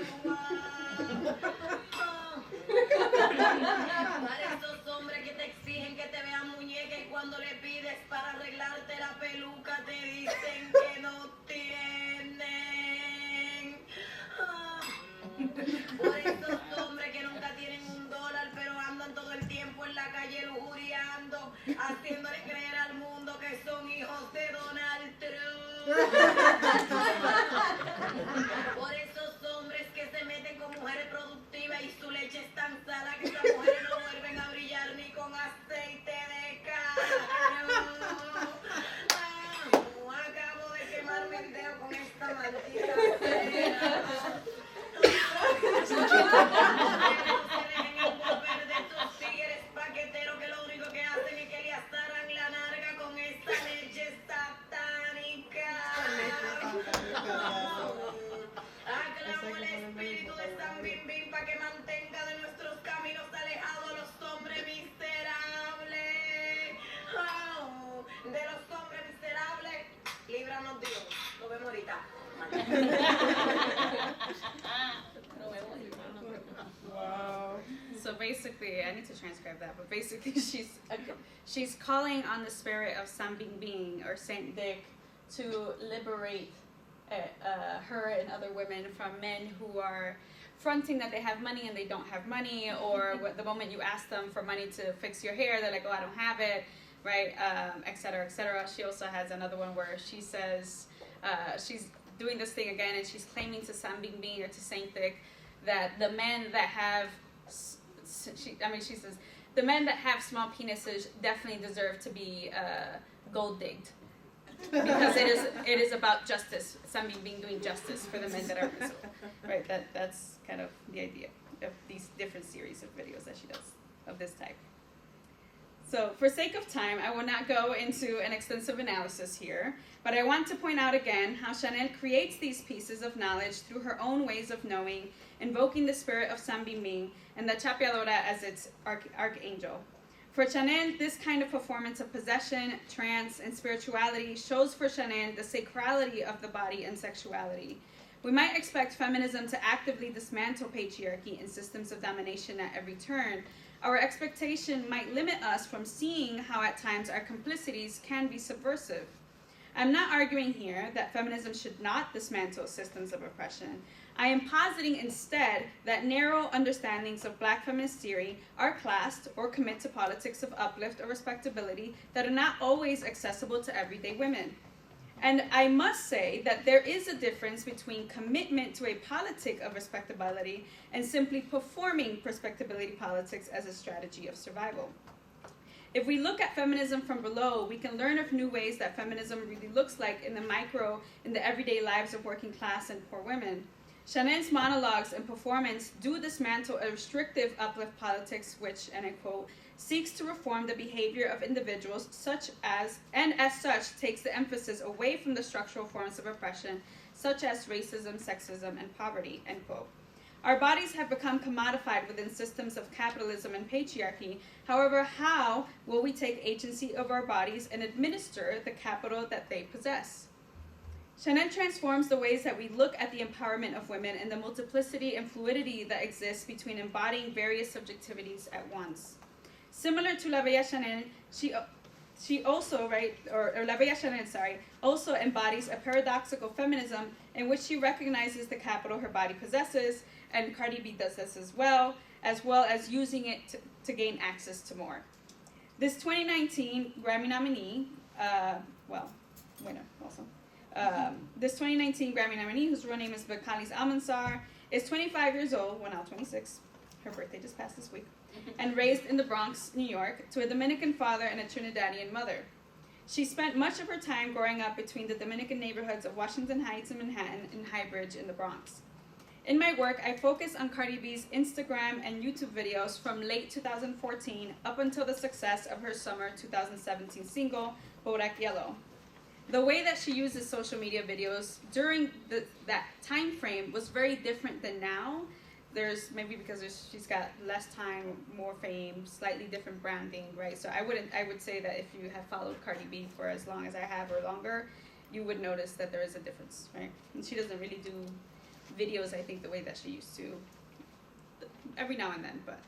S4: Para esos hombres que te exigen que te vean muñeca y cuando le pides para arreglarte la peluca te dicen que no tienen. Por esos hombres que nunca tienen $1 pero andan todo el tiempo en la calle lujuriando, haciéndole creer al mundo que son hijos de Donald Trump. Por esos hombres que se meten con mujeres productivas y su leche es tan sala que esas mujeres no vuelven a brillar ni con aceite de cabra. Acabo de quemarme el dedo con esta maldita cera. Que no se dejen envolver de estos tigres paqueteros que lo único que hacen es que le azaran la narga con esta leche satánica. Aclamo el espíritu de San Bimbín para que mantenga de nuestros caminos alejados a los hombres miserables. De los hombres miserables, líbranos Dios. Nos vemos ahorita.
S5: Wow.
S2: So basically, I need to transcribe that, but basically she's calling on the spirit of San Bingbing or Saint Dick to liberate her and other women from men who are fronting that they have money and they don't have money, or the moment you ask them for money to fix your hair, they're like, oh, I don't have it, right, et cetera, et cetera. She also has another one where she says, she's doing this thing again and she's claiming to San Bingbing or to Saint Dick that the men that have, she says, the men that have small penises definitely deserve to be gold digged. Because it is about justice, Sambi being doing justice for the men that are principal. Right, that's kind of the idea of these different series of videos that she does of this type. So for sake of time, I will not go into an extensive analysis here, but I want to point out again how Chanel creates these pieces of knowledge through her own ways of knowing, invoking the spirit of Sambimbing and the Chapeadora as its archangel. For Chanel, this kind of performance of possession, trance, and spirituality shows for Chanel the sacrality of the body and sexuality. We might expect feminism to actively dismantle patriarchy and systems of domination at every turn. Our expectation might limit us from seeing how at times our complicities can be subversive. I'm not arguing here that feminism should not dismantle systems of oppression. I am positing instead that narrow understandings of Black feminist theory are classed or commit to politics of uplift or respectability that are not always accessible to everyday women. And I must say that there is a difference between commitment to a politic of respectability and simply performing respectability politics as a strategy of survival. If we look at feminism from below, we can learn of new ways that feminism really looks like in the everyday lives of working class and poor women. Chanel's monologues and performance do dismantle a restrictive uplift politics which, and I quote, seeks to reform the behavior of individuals and as such takes the emphasis away from the structural forms of oppression such as racism, sexism, and poverty, end quote. Our bodies have become commodified within systems of capitalism and patriarchy. However, how will we take agency of our bodies and administer the capital that they possess? Chanel transforms the ways that we look at the empowerment of women and the multiplicity and fluidity that exists between embodying various subjectivities at once. Similar to La Bella Chanel, she also, La Bella Chanel, also embodies a paradoxical feminism in which she recognizes the capital her body possesses, and Cardi B does this as well as using it to gain access to more. This 2019 Grammy nominee, winner also. This 2019 Grammy nominee, whose real name is Bakalis Almansar, is 25 years old, well now 26, her birthday just passed this week, and raised in the Bronx, New York, to a Dominican father and a Trinidadian mother. She spent much of her time growing up between the Dominican neighborhoods of Washington Heights and Manhattan and Highbridge in the Bronx. In my work, I focus on Cardi B's Instagram and YouTube videos from late 2014 up until the success of her summer 2017 single, Bodak Yellow. The way that she uses social media videos during that time frame was very different than now. There's maybe because she's got less time, more fame, slightly different branding, right? So I would say that if you have followed Cardi B for as long as I have or longer, you would notice that there is a difference, right? And she doesn't really do videos, I think, the way that she used to, every now and then, but.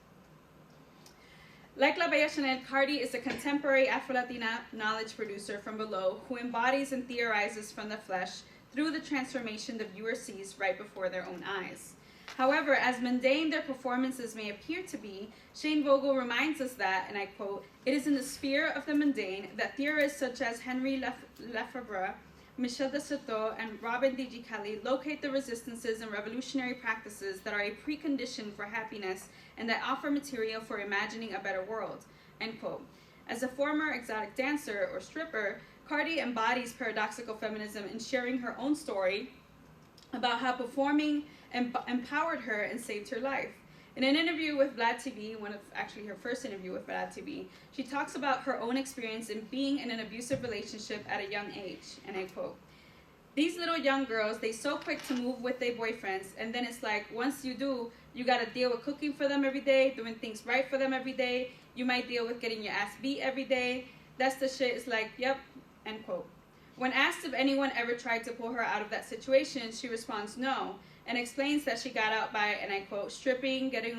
S2: Like La Bella Chanel, Cardi is a contemporary Afro-Latina knowledge producer from below who embodies and theorizes from the flesh through the transformation the viewer sees right before their own eyes. However, as mundane their performances may appear to be, Shane Vogel reminds us that, and I quote, "It is in the sphere of the mundane that theorists such as Henry Lefebvre, Michel de Certeau, and Robin D.G. Kelly locate the resistances and revolutionary practices that are a precondition for happiness and that offer material for imagining a better world," end quote. As a former exotic dancer or stripper, Cardi embodies paradoxical feminism in sharing her own story about how performing empowered her and saved her life. In an interview with Vlad TV, her first interview with Vlad TV, she talks about her own experience in being in an abusive relationship at a young age, and I quote, "These little young girls, they so quick to move with their boyfriends, and then it's like, once you do, you gotta deal with cooking for them every day, doing things right for them every day, you might deal with getting your ass beat every day, that's the shit, it's like, yep," end quote. When asked if anyone ever tried to pull her out of that situation, she responds no, and explains that she got out by, and I quote, "stripping, getting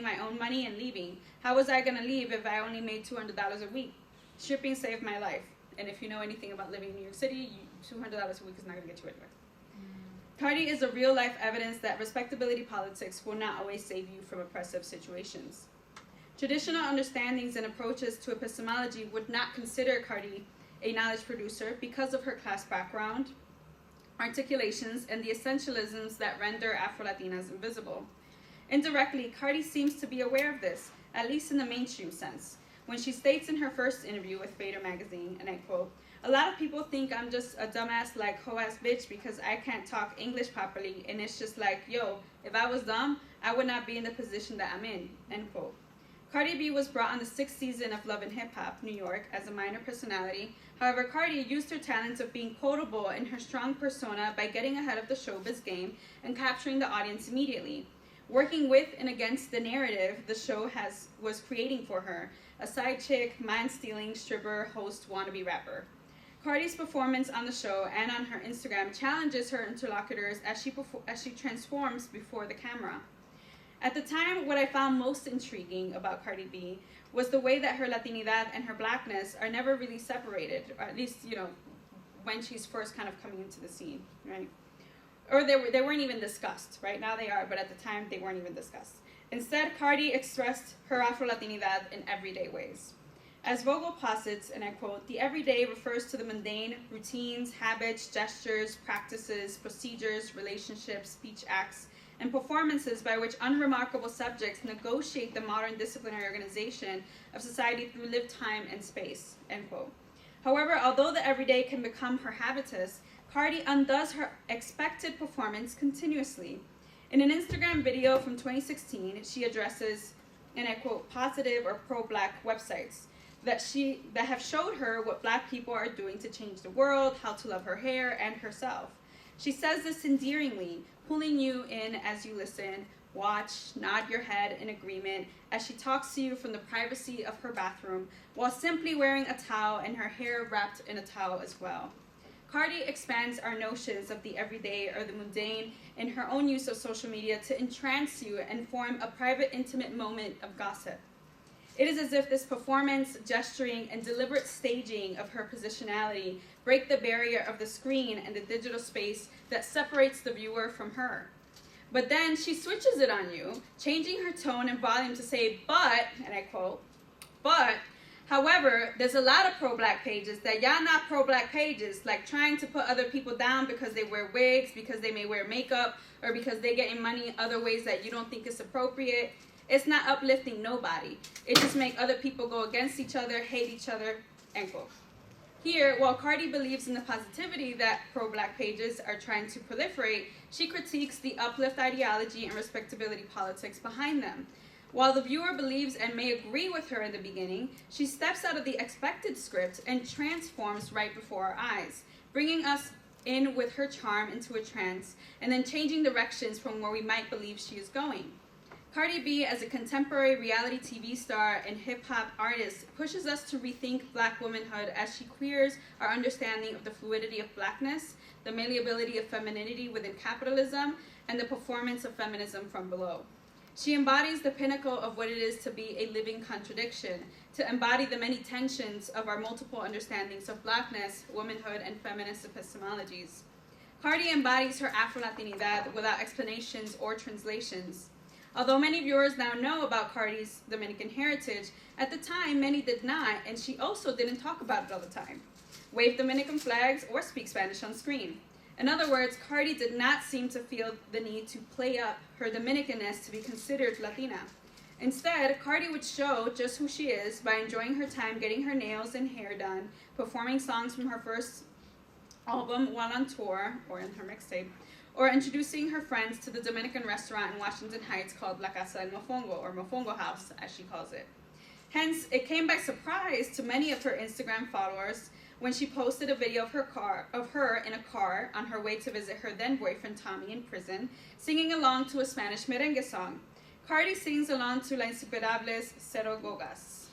S2: my own money, and leaving. How was I gonna leave if I only made $200 a week? Stripping saved my life." And if you know anything about living in New York City, $200 a week is not gonna get you anywhere. Cardi is a real-life evidence that respectability politics will not always save you from oppressive situations. Traditional understandings and approaches to epistemology would not consider Cardi a knowledge producer because of her class background, articulations, and the essentialisms that render Afro-Latinas invisible. Indirectly, Cardi seems to be aware of this, at least in the mainstream sense, when she states in her first interview with Fader magazine, and I quote, "A lot of people think I'm just a dumbass like hoe-ass bitch because I can't talk English properly, and it's just like, yo, if I was dumb, I would not be in the position that I'm in," end quote. Cardi B was brought on the 6th season of Love and Hip Hop, New York, as a minor personality. However, Cardi used her talents of being quotable and her strong persona by getting ahead of the showbiz game and capturing the audience immediately. Working with and against the narrative the show was creating for her, a side chick, man-stealing, stripper, host, wannabe rapper. Cardi's performance on the show and on her Instagram challenges her interlocutors as she transforms before the camera. At the time, what I found most intriguing about Cardi B was the way that her Latinidad and her blackness are never really separated, or at least, when she's first kind of coming into the scene, right? Or they weren't even discussed, right? Now they are, but at the time they weren't even discussed. Instead, Cardi expressed her Afro-Latinidad in everyday ways. As Vogel posits, and I quote, "The everyday refers to the mundane, routines, habits, gestures, practices, procedures, relationships, speech acts, and performances by which unremarkable subjects negotiate the modern disciplinary organization of society through lived time and space," end quote. However, although the everyday can become her habitus, Cardi undoes her expected performance continuously. In an Instagram video from 2016, she addresses, and I quote, "positive or pro-black websites that have showed her what black people are doing to change the world, how to love her hair and herself. She says this endearingly, pulling you in as you listen, watch, nod your head in agreement as she talks to you from the privacy of her bathroom while simply wearing a towel and her hair wrapped in a towel as well. Cardi expands our notions of the everyday or the mundane in her own use of social media to entrance you and form a private, intimate moment of gossip. It is as if this performance, gesturing, and deliberate staging of her positionality break the barrier of the screen and the digital space that separates the viewer from her. But then she switches it on you, changing her tone and volume to say, but, and I quote, "but, however, there's a lot of pro-black pages that y'all not pro-black pages, like trying to put other people down because they wear wigs, because they may wear makeup, or because they getting money in other ways that you don't think is appropriate. It's not uplifting nobody. It just make other people go against each other, hate each other," end quote. Here, while Cardi believes in the positivity that pro-black pages are trying to proliferate, she critiques the uplift ideology and respectability politics behind them. While the viewer believes and may agree with her in the beginning, she steps out of the expected script and transforms right before our eyes, bringing us in with her charm into a trance, and then changing directions from where we might believe she is going. Cardi B, as a contemporary reality TV star and hip-hop artist, pushes us to rethink black womanhood as she queers our understanding of the fluidity of blackness, the malleability of femininity within capitalism, and the performance of feminism from below. She embodies the pinnacle of what it is to be a living contradiction, to embody the many tensions of our multiple understandings of blackness, womanhood, and feminist epistemologies. Cardi embodies her Afro-Latinidad without explanations or translations. Although many viewers now know about Cardi's Dominican heritage, at the time many did not, and she also didn't talk about it all the time, wave Dominican flags, or speak Spanish on screen. In other words, Cardi did not seem to feel the need to play up her Dominicanness to be considered Latina. Instead, Cardi would show just who she is by enjoying her time getting her nails and hair done, performing songs from her first album while on tour, or in her mixtape, or introducing her friends to the Dominican restaurant in Washington Heights called La Casa del Mofongo, or Mofongo House, as she calls it. Hence, it came by surprise to many of her Instagram followers when she posted a video of her in a car on her way to visit her then-boyfriend Tommy in prison, singing along to a Spanish merengue song. Cardi sings along to La Insuperables Cero Gogas.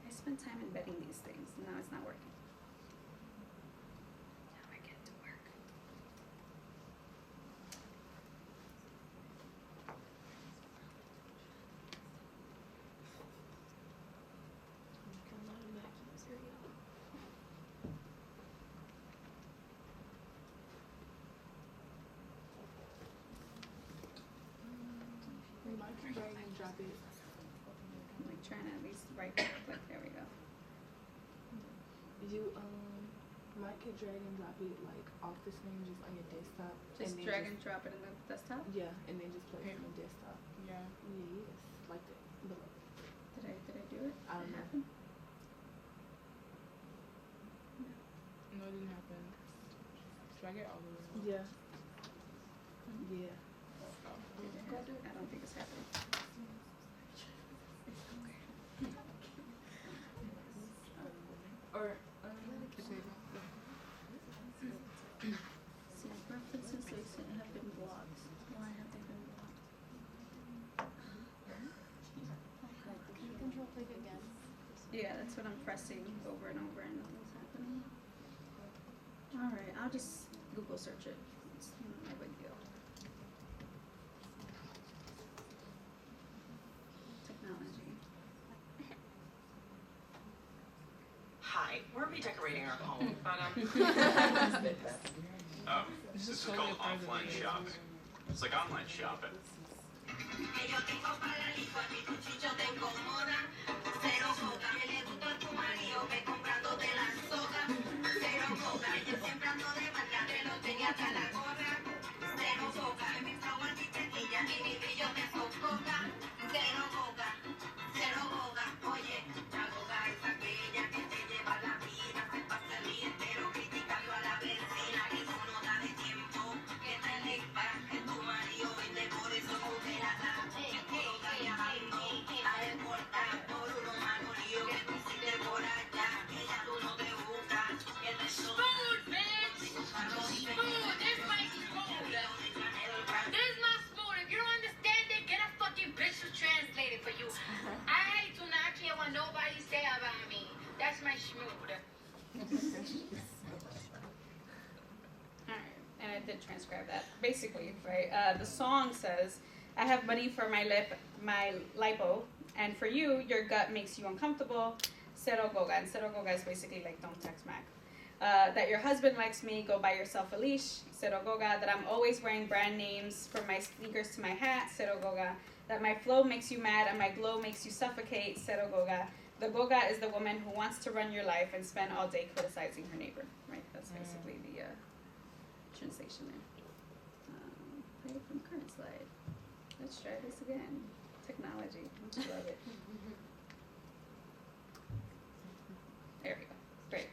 S2: I spent time embedding these things, and now it's not working. How do I get it to work?
S5: drag and drop it.
S2: I'm like trying to at least right click. There we go.
S5: You might could drag and drop it like off the screen, just on your desktop.
S2: Just
S5: and then
S2: drag and drop it in the desktop.
S5: Yeah, and then just play it on the desktop.
S6: Yeah.
S5: Yes, like that. Below.
S2: Did I do it?
S5: I don't
S2: Did it
S5: know.
S2: happen?
S6: No, it didn't happen. Drag it all the way up.
S5: Yeah. Yeah.
S2: Did it happen? I don't think it's happening.
S5: Or
S2: See, references have been blocked. Why have they been blocked?
S7: Can you control click again?
S2: Yeah, that's what I'm pressing over and over and nothing's happening. Alright, I'll just Google search it. It's no big deal. Technology.
S8: Hi, we're redecorating our home, but
S6: It's
S9: This
S6: just
S9: is
S6: totally
S9: called
S6: a part of the
S9: offline
S6: video.
S9: shopping. It's like online shopping.
S2: And I did transcribe that. Basically, right? The song says, "I have money for my lipo, and for you, your gut makes you uncomfortable. Cero goga." And cero goga is basically like don't text Mac. That your husband likes me, go buy yourself a leash. Cero goga. That I'm always wearing brand names from my sneakers to my hat. Cero goga. That my flow makes you mad and my glow makes you suffocate. Cero goga. The goga is the woman who wants to run your life and spend all day criticizing her neighbor. Right? That's basically the translation there. Play from current slide. Let's try this again. Technology. I love it. There we go. Great.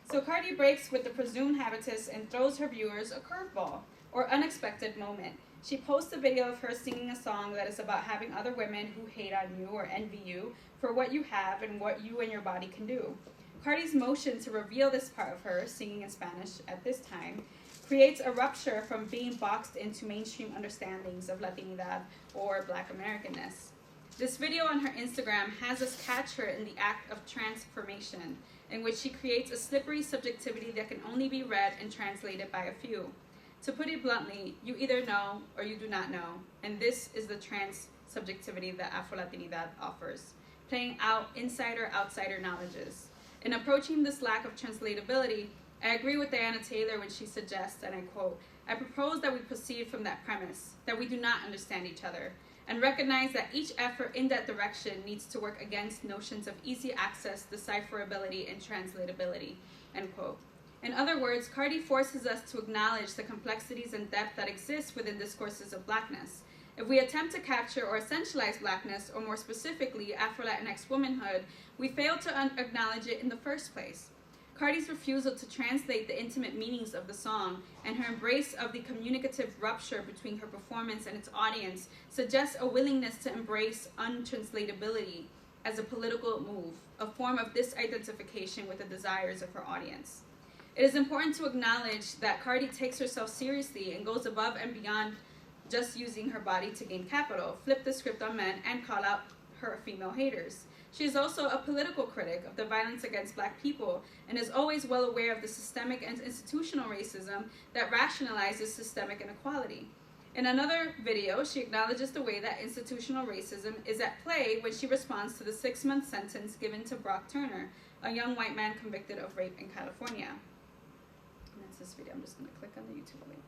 S2: So Cardi breaks with the presumed habitus and throws her viewers a curveball or unexpected moment. She posts a video of her singing a song that is about having other women who hate on you or envy you for what you have and what you and your body can do. Cardi's motion to reveal this part of her, singing in Spanish at this time, creates a rupture from being boxed into mainstream understandings of Latinidad or Black Americanness. This video on her Instagram has us catch her in the act of transformation, in which she creates a slippery subjectivity that can only be read and translated by a few. To put it bluntly, you either know or you do not know, and this is the trans subjectivity that Afro-Latinidad offers, playing out insider-outsider knowledges. In approaching this lack of translatability, I agree with Diana Taylor when she suggests, and I quote, "I propose that we proceed from that premise, that we do not understand each other, and recognize that each effort in that direction needs to work against notions of easy access, decipherability, and translatability," end quote. In other words, Cardi forces us to acknowledge the complexities and depth that exist within discourses of Blackness. If we attempt to capture or essentialize Blackness, or more specifically, Afro-Latinx womanhood, we fail to acknowledge it in the first place. Cardi's refusal to translate the intimate meanings of the song and her embrace of the communicative rupture between her performance and its audience suggests a willingness to embrace untranslatability as a political move, a form of disidentification with the desires of her audience. It is important to acknowledge that Cardi takes herself seriously and goes above and beyond just using her body to gain capital, flip the script on men, and call out her female haters. She is also a political critic of the violence against Black people and is always well aware of the systemic and institutional racism that rationalizes systemic inequality. In another video, she acknowledges the way that institutional racism is at play when she responds to the 6-month sentence given to Brock Turner, a young white man convicted of rape in California. And that's this video. I'm just going to click on the YouTube link.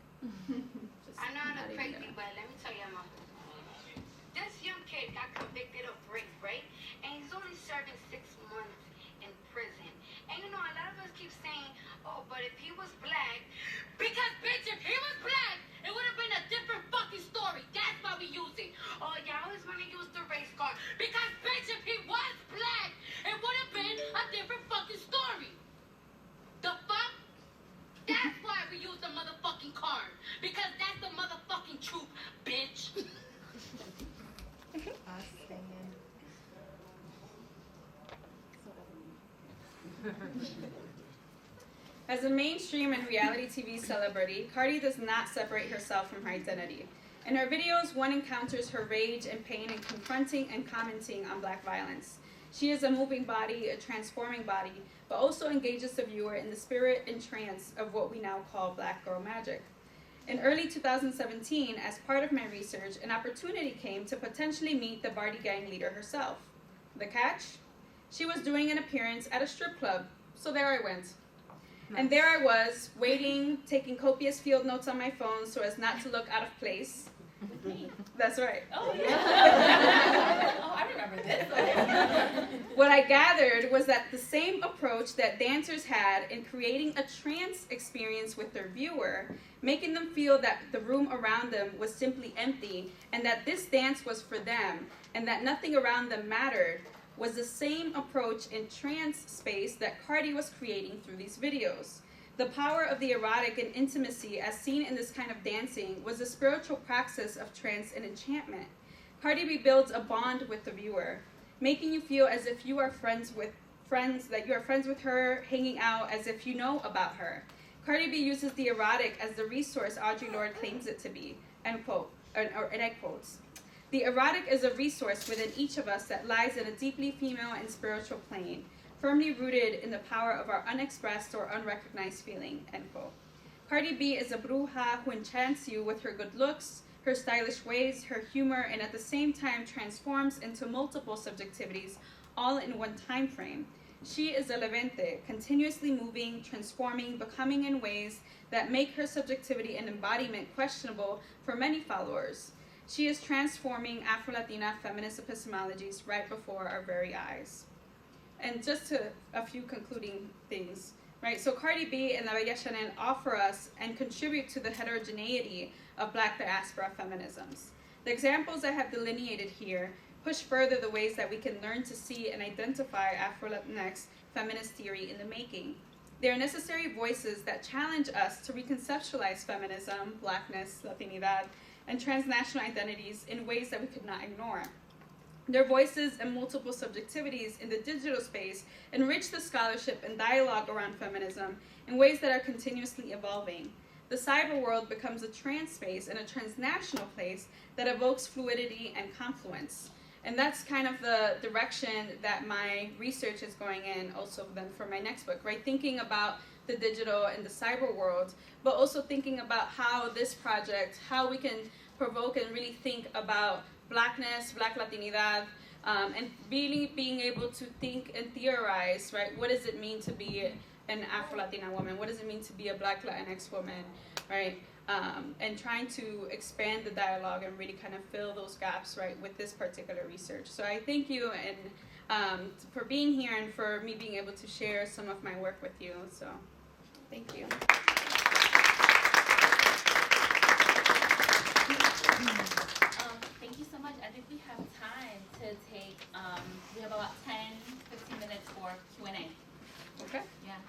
S4: I know I look crazy, but let me tell you something. This young kid got convicted of rape, right? And he's only serving 6 months in prison. And you know, a lot of us keep saying, oh, but if he was black, because bitch, if he was black, it would have been a different fucking story. That's why we use it. Oh, y'all always want to use the race card. Because bitch, if he was black, it would have been a different fucking story. The fuck? That's why we use the motherfucking card. Because that's the motherfucking truth, bitch.
S2: As a mainstream and reality TV celebrity, Cardi does not separate herself from her identity. In her videos, one encounters her rage and pain in confronting and commenting on black violence. She is a moving body, a transforming body, but also engages the viewer in the spirit and trance of what we now call black girl magic. In early 2017, as part of my research, an opportunity came to potentially meet the Bardi gang leader herself. The catch? She was doing an appearance at a strip club, so there I went. And there I was, waiting, taking copious field notes on my phone so as not to look out of place.
S1: With me.
S2: That's right.
S1: Oh, yeah. Oh, I remember this.
S2: What I gathered was that the same approach that dancers had in creating a trance experience with their viewer, making them feel that the room around them was simply empty and that this dance was for them and that nothing around them mattered, was the same approach in trance space that Cardi was creating through these videos. The power of the erotic and intimacy as seen in this kind of dancing was a spiritual praxis of trance and enchantment. Cardi B builds a bond with the viewer, making you feel as if you are friends with her, hanging out as if you know about her. Cardi B uses the erotic as the resource Audre Lorde claims it to be, end quote, and I quote. The erotic is a resource within each of us that lies in a deeply female and spiritual plane, firmly rooted in the power of our unexpressed or unrecognized feeling, end quote. Cardi B is a bruja who enchants you with her good looks, her stylish ways, her humor, and at the same time transforms into multiple subjectivities, all in one time frame. She is a levante, continuously moving, transforming, becoming in ways that make her subjectivity and embodiment questionable for many followers. She is transforming Afro-Latina feminist epistemologies right before our very eyes. And just a few concluding things, right? So Cardi B and La Bella Chanel offer us and contribute to the heterogeneity of Black diaspora feminisms. The examples I have delineated here push further the ways that we can learn to see and identify Afro-Latinx feminist theory in the making. They are necessary voices that challenge us to reconceptualize feminism, Blackness, Latinidad, and transnational identities in ways that we could not ignore. Their voices and multiple subjectivities in the digital space enrich the scholarship and dialogue around feminism in ways that are continuously evolving. The cyber world becomes a trans space and a transnational place that evokes fluidity and confluence. And that's kind of the direction that my research is going in also then for my next book, right? Thinking about the digital and the cyber world, but also thinking about how this project, how we can provoke and really think about Blackness, Black Latinidad, and really being able to think and theorize, right? What does it mean to be an Afro-Latina woman? What does it mean to be a Black Latinx woman, right? And trying to expand the dialogue and really kind of fill those gaps, right, with this particular research. So I thank you and for being here and for me being able to share some of my work with you. So thank you.
S1: Thank you so much. I think we have time to take, we have about 10, 15 minutes for Q&A.
S2: Okay.
S1: Yeah.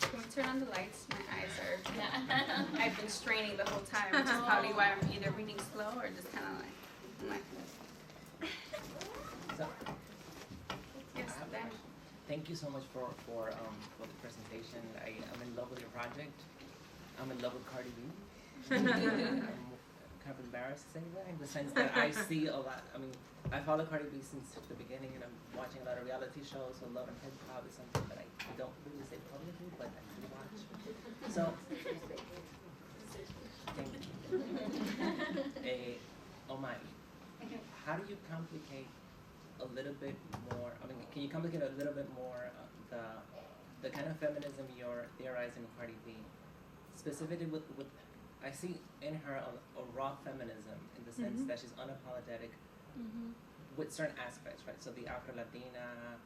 S2: Can we turn on the lights? My eyes are,
S1: Yeah.
S2: I've been straining the whole time, which is probably why I'm either reading slow or just kind of like, I'm like this.
S10: So,
S2: Yes, Dan.
S10: thank you so much for the presentation. I'm in love with your project. I'm in love with Cardi B. I'm kind of embarrassed to say that in the sense that I see a lot. I mean, I follow Cardi B since the beginning, and I'm watching a lot of reality shows. So Love and Hip Hop is something that I don't really say publicly, but I do watch. So, thank you. Omaris, how do you complicate a little bit more? I mean, can you complicate a little bit more the kind of feminism you're theorizing with Cardi B, specifically with I see in her a raw feminism in the sense that she's unapologetic with certain aspects, right? So the Afro-Latina,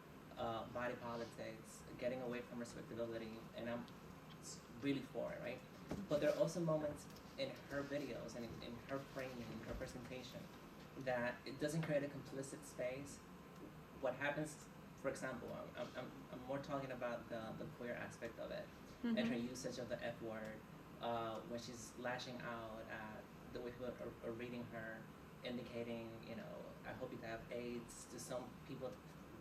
S10: body politics, getting away from respectability, and I'm really for it, right? But there are also moments in her videos and in her framing, her presentation, that it doesn't create a complicit space. What happens, for example, I'm more talking about the queer aspect of it, and her usage of the F word, when she's lashing out at the way people are reading her, indicating, you know, I hope you have AIDS to some people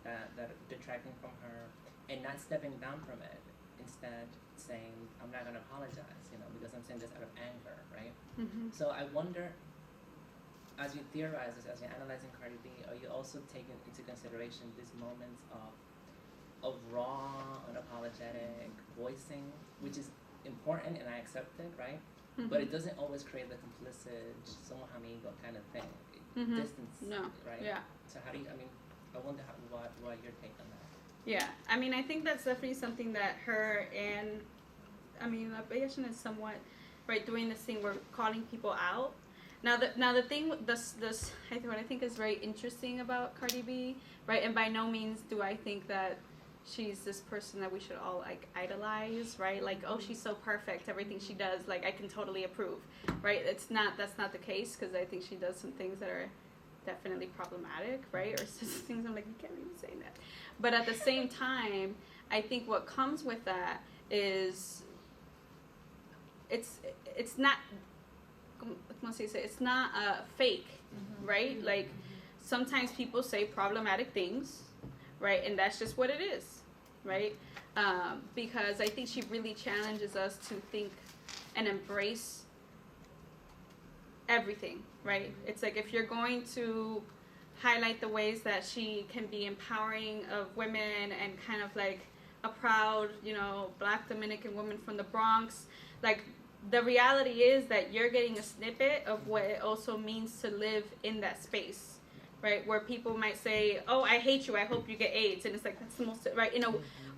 S10: that are detracting from her, and not stepping down from it. Instead, saying, I'm not going to apologize, you know, because I'm saying this out of anger, right? So I wonder, as you theorize this, as you're analyzing Cardi B, are you also taking into consideration these moments of raw, unapologetic voicing, which is important and I accept it, right? But it doesn't always create the complicit, somewhat amigo kind of thing. Distance, right?
S2: Yeah.
S10: So how do you, I mean, I wonder what your take on that.
S2: Yeah, I mean, I think that's definitely something that her and, I mean, La Bella is somewhat, right, doing this thing, we're calling people out. Now the thing, this what I think is very interesting about Cardi B, right, and by no means do I think that she's this person that we should all, like, idolize, right, like, oh, she's so perfect, everything she does, like, I can totally approve, right, that's not the case, because I think she does some things that are definitely problematic, right, or things I'm like, you can't even say that. But at the same time, I think what comes with that is it's not, it's not fake, right? Like, sometimes people say problematic things, right? And that's just what it is, right? Because I think she really challenges us to think and embrace everything, right? It's like, if you're going to highlight the ways that she can be empowering of women and kind of like a proud, you know, Black Dominican woman from the Bronx, like, the reality is that you're getting a snippet of what it also means to live in that space, right? Where people might say, oh, I hate you, I hope you get AIDS. And it's like, that's the most, right? In a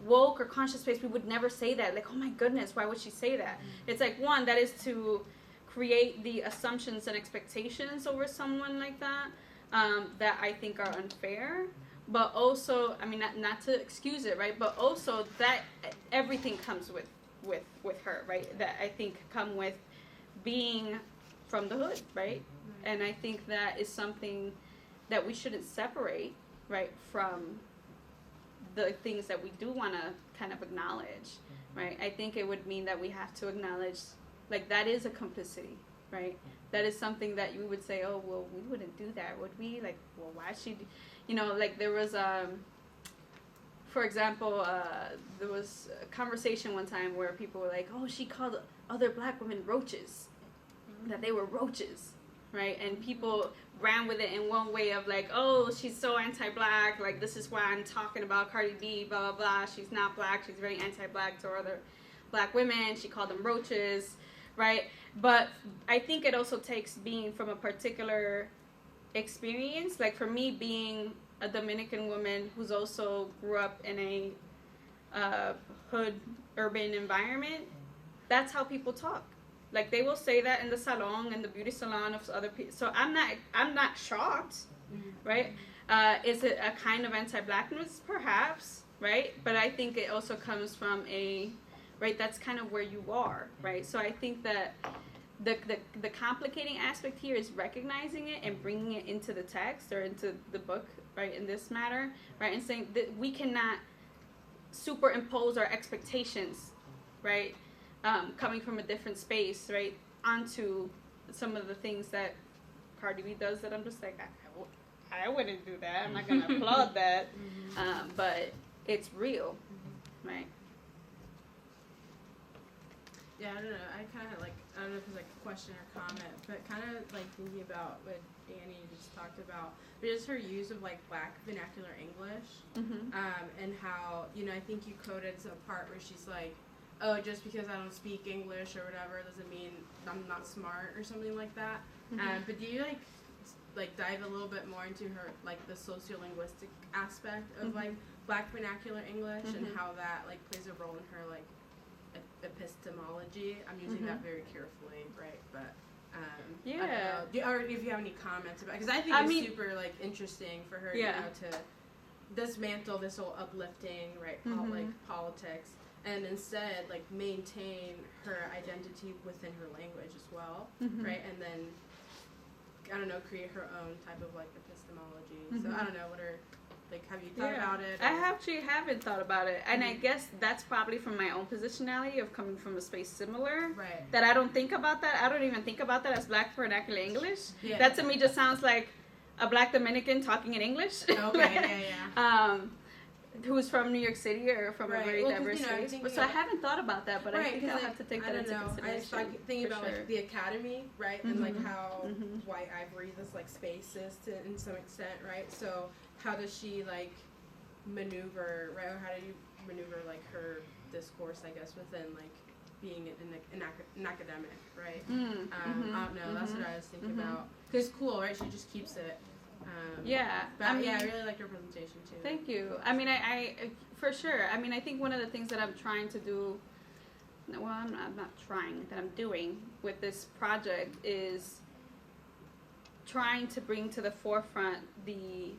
S2: woke or conscious space, we would never say that. Like, oh my goodness, why would she say that? It's like, one, that is to create the assumptions and expectations over someone like that, that I think are unfair, but also, I mean, not to excuse it, right? But also that everything comes with her, right? That I think come with being from the hood, right? And I think that is something that we shouldn't separate, right, from the things that we do want to kind of acknowledge, right? I think it would mean that we have to acknowledge, like, that is a complicity, right? That is something that you would say, oh, well, we wouldn't do that, would we? Like, well, why should, you know, like, there was, for example, there was a conversation one time where people were like, oh, she called other Black women roaches, that they were roaches, right? And people ran with it in one way of like, oh, she's so anti-Black, like, this is why I'm talking about Cardi B, blah, blah, blah, she's not Black, she's very anti-Black to other Black women, she called them roaches, right? But I think it also takes being from a particular experience. Like, for me, being a Dominican woman who's also grew up in a hood urban environment, that's how people talk. Like, they will say that in the salon, in the beauty salon of other people. So I'm not shocked, right? Is it a kind of anti-Blackness? Perhaps, right? But I think it also comes from right, that's kind of where you are, right? So I think that the complicating aspect here is recognizing it and bringing it into the text or into the book, right, in this matter, right, and saying that we cannot superimpose our expectations, right, coming from a different space, right, onto some of the things that Cardi B does that I'm just like, I wouldn't do that, I'm not going to applaud that, but it's real, right?
S6: Yeah, I don't know. I kind of like, I don't know if it's like a question or comment, but kind of like thinking about what Danny just talked about, but just her use of like Black vernacular English, and how, you know, I think you quoted a part where she's like, oh, just because I don't speak English or whatever doesn't mean I'm not smart or something like that. But do you like dive a little bit more into her, like the sociolinguistic aspect of like Black vernacular English and how that like plays a role in her like epistemology. I'm using that very carefully, right? But
S2: Yeah.
S6: I don't know. Or if you have any comments about, because I think it's super like interesting for her,
S2: Yeah.
S6: you know, to dismantle this whole uplifting, right, like politics, and instead like maintain her identity within her language as well, right? And then I don't know, create her own type of like epistemology. So I don't know, what are like, have you thought about it?
S2: I actually haven't thought about it, and I guess that's probably from my own positionality of coming from a space similar.
S6: Right.
S2: That I don't think about that. I don't even think about that as Black vernacular English.
S6: Yeah.
S2: That to me just sounds like a Black Dominican talking in English.
S6: Okay, yeah.
S2: Who's from New York City or from a very diverse space. So I haven't thought about that, but I think I'll have to take that into consideration.
S6: I started thinking about like the academy, right, and like how white ivory this like space is to in some extent, right? So how does she like maneuver, right? Or how do you maneuver like her discourse, I guess, within like being an academic, right? I don't know. That's what I was thinking about. Cause it's cool, right? She just keeps it. But I really liked your presentation too.
S2: Thank you. I mean, I for sure. I mean, I think one of the things that I'm trying to do, well, I'm not trying, that I'm doing with this project is trying to bring to the forefront the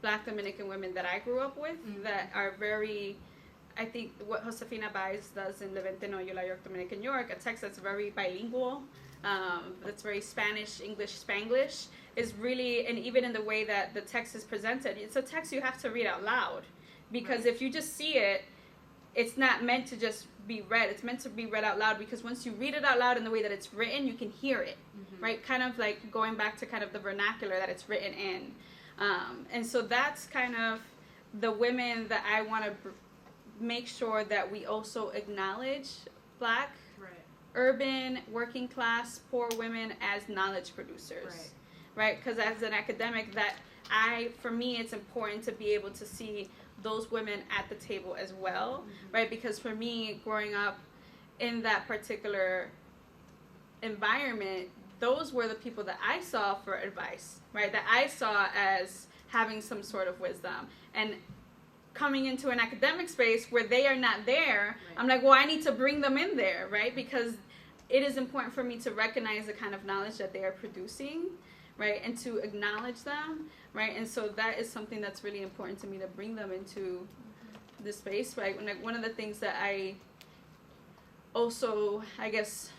S2: Black Dominican women that I grew up with that are very, I think what Josefina Baez does in Levante No Yo La York Dominican York, a text that's very bilingual, that's very Spanish, English, Spanglish, is really, and even in the way that the text is presented, it's a text you have to read out loud. Because if you just see it, it's not meant to just be read. It's meant to be read out loud, because once you read it out loud in the way that it's written, you can hear it, right? Kind of like going back to kind of the vernacular that it's written in. And so that's kind of the women that I want to make sure that we also acknowledge Black, urban, working class, poor women as knowledge producers, right? Because as an academic, for me, it's important to be able to see those women at the table as well, right? Because for me, growing up in that particular environment, those were the people that I saw for advice, right? That I saw as having some sort of wisdom. And coming into an academic space where they are not there, I'm like, well, I need to bring them in there, right? Because it is important for me to recognize the kind of knowledge that they are producing, right? And to acknowledge them, right? And so that is something that's really important to me, to bring them into the space, right? And like one of the things that I also, I guess,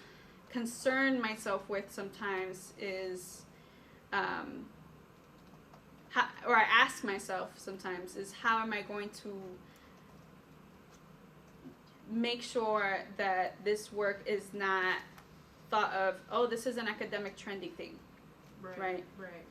S2: concern myself with sometimes is, or I ask myself sometimes, is how am I going to make sure that this work is not thought of, oh, this is an academic trendy thing, right?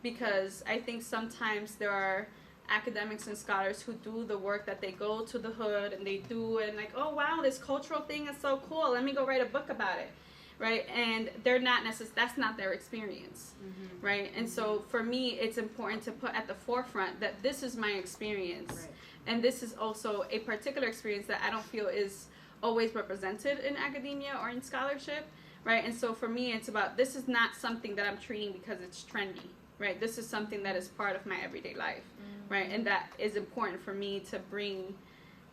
S2: Because I think sometimes there are academics and scholars who do the work that they go to the hood and they do, and like, oh wow, this cultural thing is so cool, let me go write a book about it, right? And they're not that's not their experience, right? And so for me, it's important to put at the forefront that this is my experience, and this is also a particular experience that I don't feel is always represented in academia or in scholarship, right? And so for me, it's about, this is not something that I'm treating because it's trendy, right? This is something that is part of my everyday life, right? And that is important for me to bring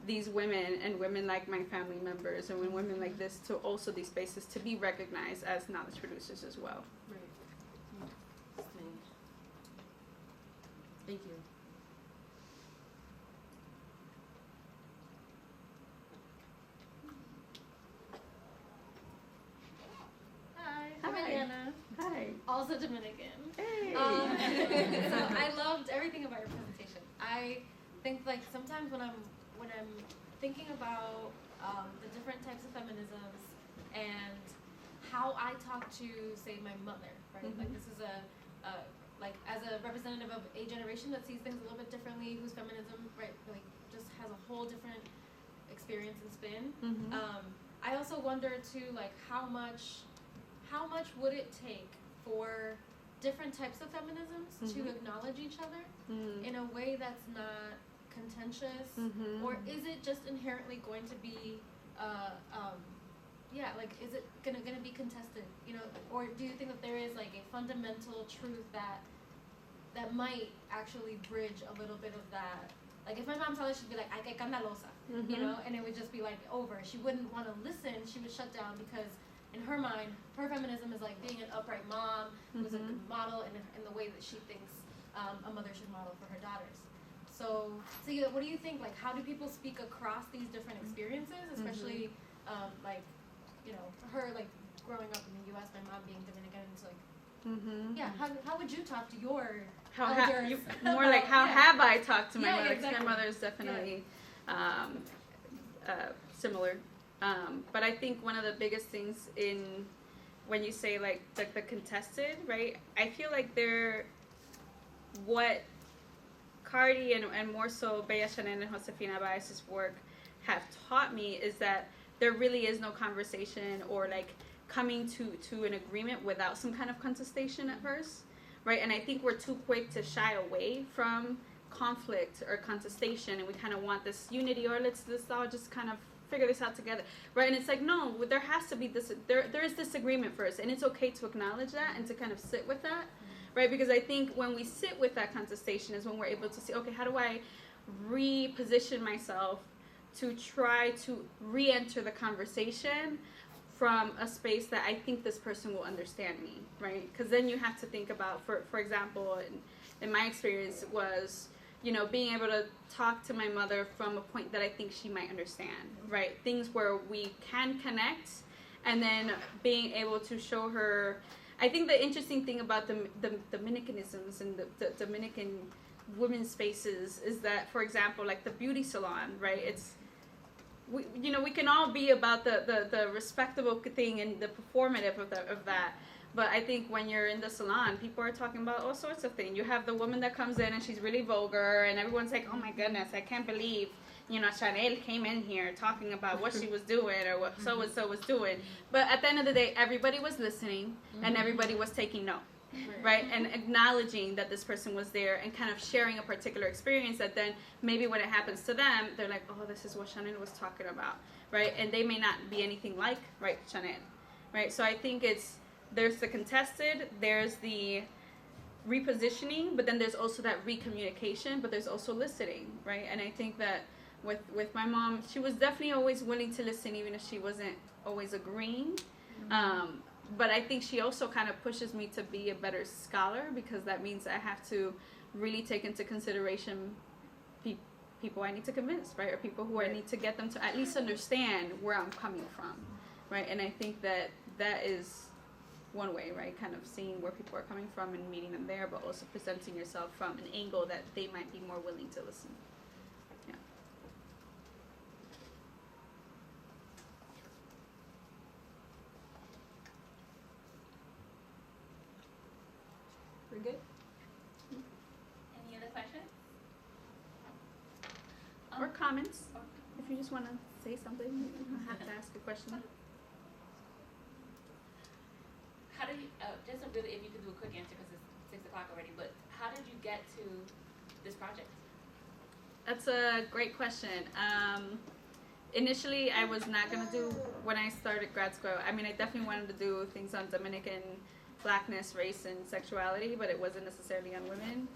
S2: these women and women like my family members and women like this to also these spaces to be recognized as knowledge producers as well.
S6: Thank you.
S7: Hi, Mariana.
S2: Hi.
S7: Also Dominican.
S2: Hey.
S7: So I loved everything about your presentation. I think like sometimes when I'm thinking about the different types of feminisms and how I talk to, say, my mother, right? Like this is like as a representative of a generation that sees things a little bit differently, whose feminism, right, like just has a whole different experience and spin. I also wonder too, like how much would it take for different types of feminisms to acknowledge each other in a way that's not contentious, or is it just inherently going to be like is it gonna be contested, you know, or do you think that there is like a fundamental truth that might actually bridge a little bit of that? Like if my mom tells us, she'd be like, ay, que escandalosa, you know, and it would just be like over. She wouldn't want to listen. She would shut down because in her mind, her feminism is like being an upright mom who's a good model in the way that she thinks a mother should model for her daughters. So what do you think? Like, how do people speak across these different experiences, especially like, you know, her like growing up in the U.S., my mom being Dominican, it's like, yeah, how would you talk to your elders?
S2: More like, how have I talked to my mother? Because
S7: exactly.
S2: my mother is definitely similar. But I think one of the biggest things when you say like the contested, right? I feel like what Cardi and more so Bella Chanel and Josefina Baez's work have taught me is that there really is no conversation or like coming to an agreement without some kind of contestation at first, right? And I think we're too quick to shy away from conflict or contestation, and we kind of want this unity, or let's all just kind of figure this out together, right? And it's like, no, there has to be this, there is disagreement first, and it's okay to acknowledge that and to kind of sit with that, right? Because I think when we sit with that contestation is when we're able to see, okay, how do I reposition myself to try to re-enter the conversation from a space that I think this person will understand me, right? Because then you have to think about, for example, in my experience was, you know, being able to talk to my mother from a point that I think she might understand, right? Things where we can connect, and then being able to show her. I think the interesting thing about the Dominicanisms and the Dominican women's spaces is that, for example, like the beauty salon, right? It's, we can all be about the respectable thing and the performative of that. But I think when you're in the salon, people are talking about all sorts of things. You have the woman that comes in and she's really vulgar, and everyone's like, oh my goodness, I can't believe, Chanel came in here talking about what she was doing or what so-and-so was doing. But at the end of the day, everybody was listening and everybody was taking note, right? And acknowledging that this person was there and kind of sharing a particular experience that then maybe when it happens to them, they're like, oh, this is what Chanel was talking about, right? And they may not be anything like, right, Chanel, right? So I think there's the contested, there's the repositioning, but then there's also that recommunication, but there's also listening, right? And I think that with my mom, she was definitely always willing to listen, even if she wasn't always agreeing. But I think she also kind of pushes me to be a better scholar, because that means I have to really take into consideration people I need to convince, right? Or people who I need to get them to at least understand where I'm coming from, right? And I think that is one way, right? Kind of seeing where people are coming from and meeting them there, but also presenting yourself from an angle that they might be more willing to listen. Yeah. We're good?
S1: Any other questions?
S2: Or comments? If you just want to say something, you don't have to ask a question.
S1: How did you, just a really, if you could do a quick answer because it's 6 o'clock already, but how did you get to this project?
S2: That's a great question. Initially, I was not going to do, when I started grad school, I mean, I definitely wanted to do things on Dominican blackness, race, and sexuality, but it wasn't necessarily on women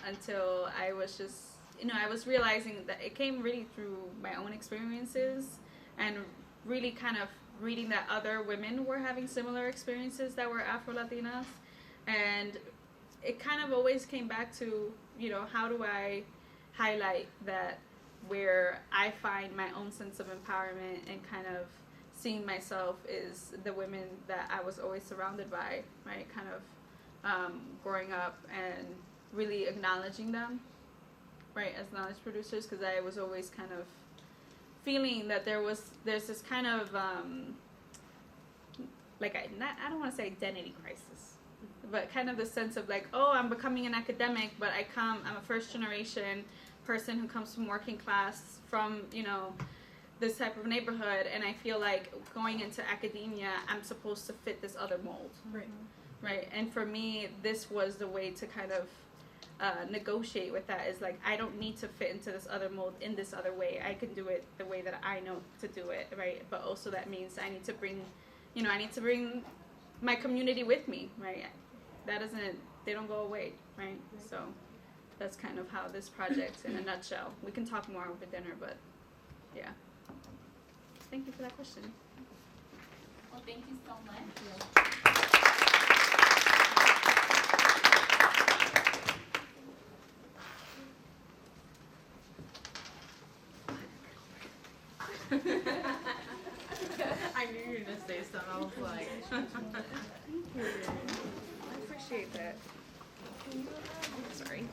S2: until I was just, I was realizing that it came really through my own experiences and really kind of reading that other women were having similar experiences that were Afro-Latinas, and it kind of always came back to, how do I highlight that where I find my own sense of empowerment and kind of seeing myself is the women that I was always surrounded by, right? Kind of growing up and really acknowledging them, right, as knowledge producers, because I was always kind of feeling that there's this kind of I don't want to say identity crisis, but kind of the sense of like, oh, I'm becoming an academic, but I'm a first generation person who comes from working class from this type of neighborhood, and I feel like going into academia I'm supposed to fit this other mold, right? And for me, this was the way to kind of negotiate with that, is like, I don't need to fit into this other mold in this other way. I can do it the way that I know to do it, right? But also that means I need to bring my community with me, right? They don't go away, right? So that's kind of how this project, in a nutshell. We can talk more over dinner, but Yeah. Thank you for that question.
S1: Well, thank you so much.
S6: I knew you were gonna say something. I was like,
S2: I appreciate that. Sorry.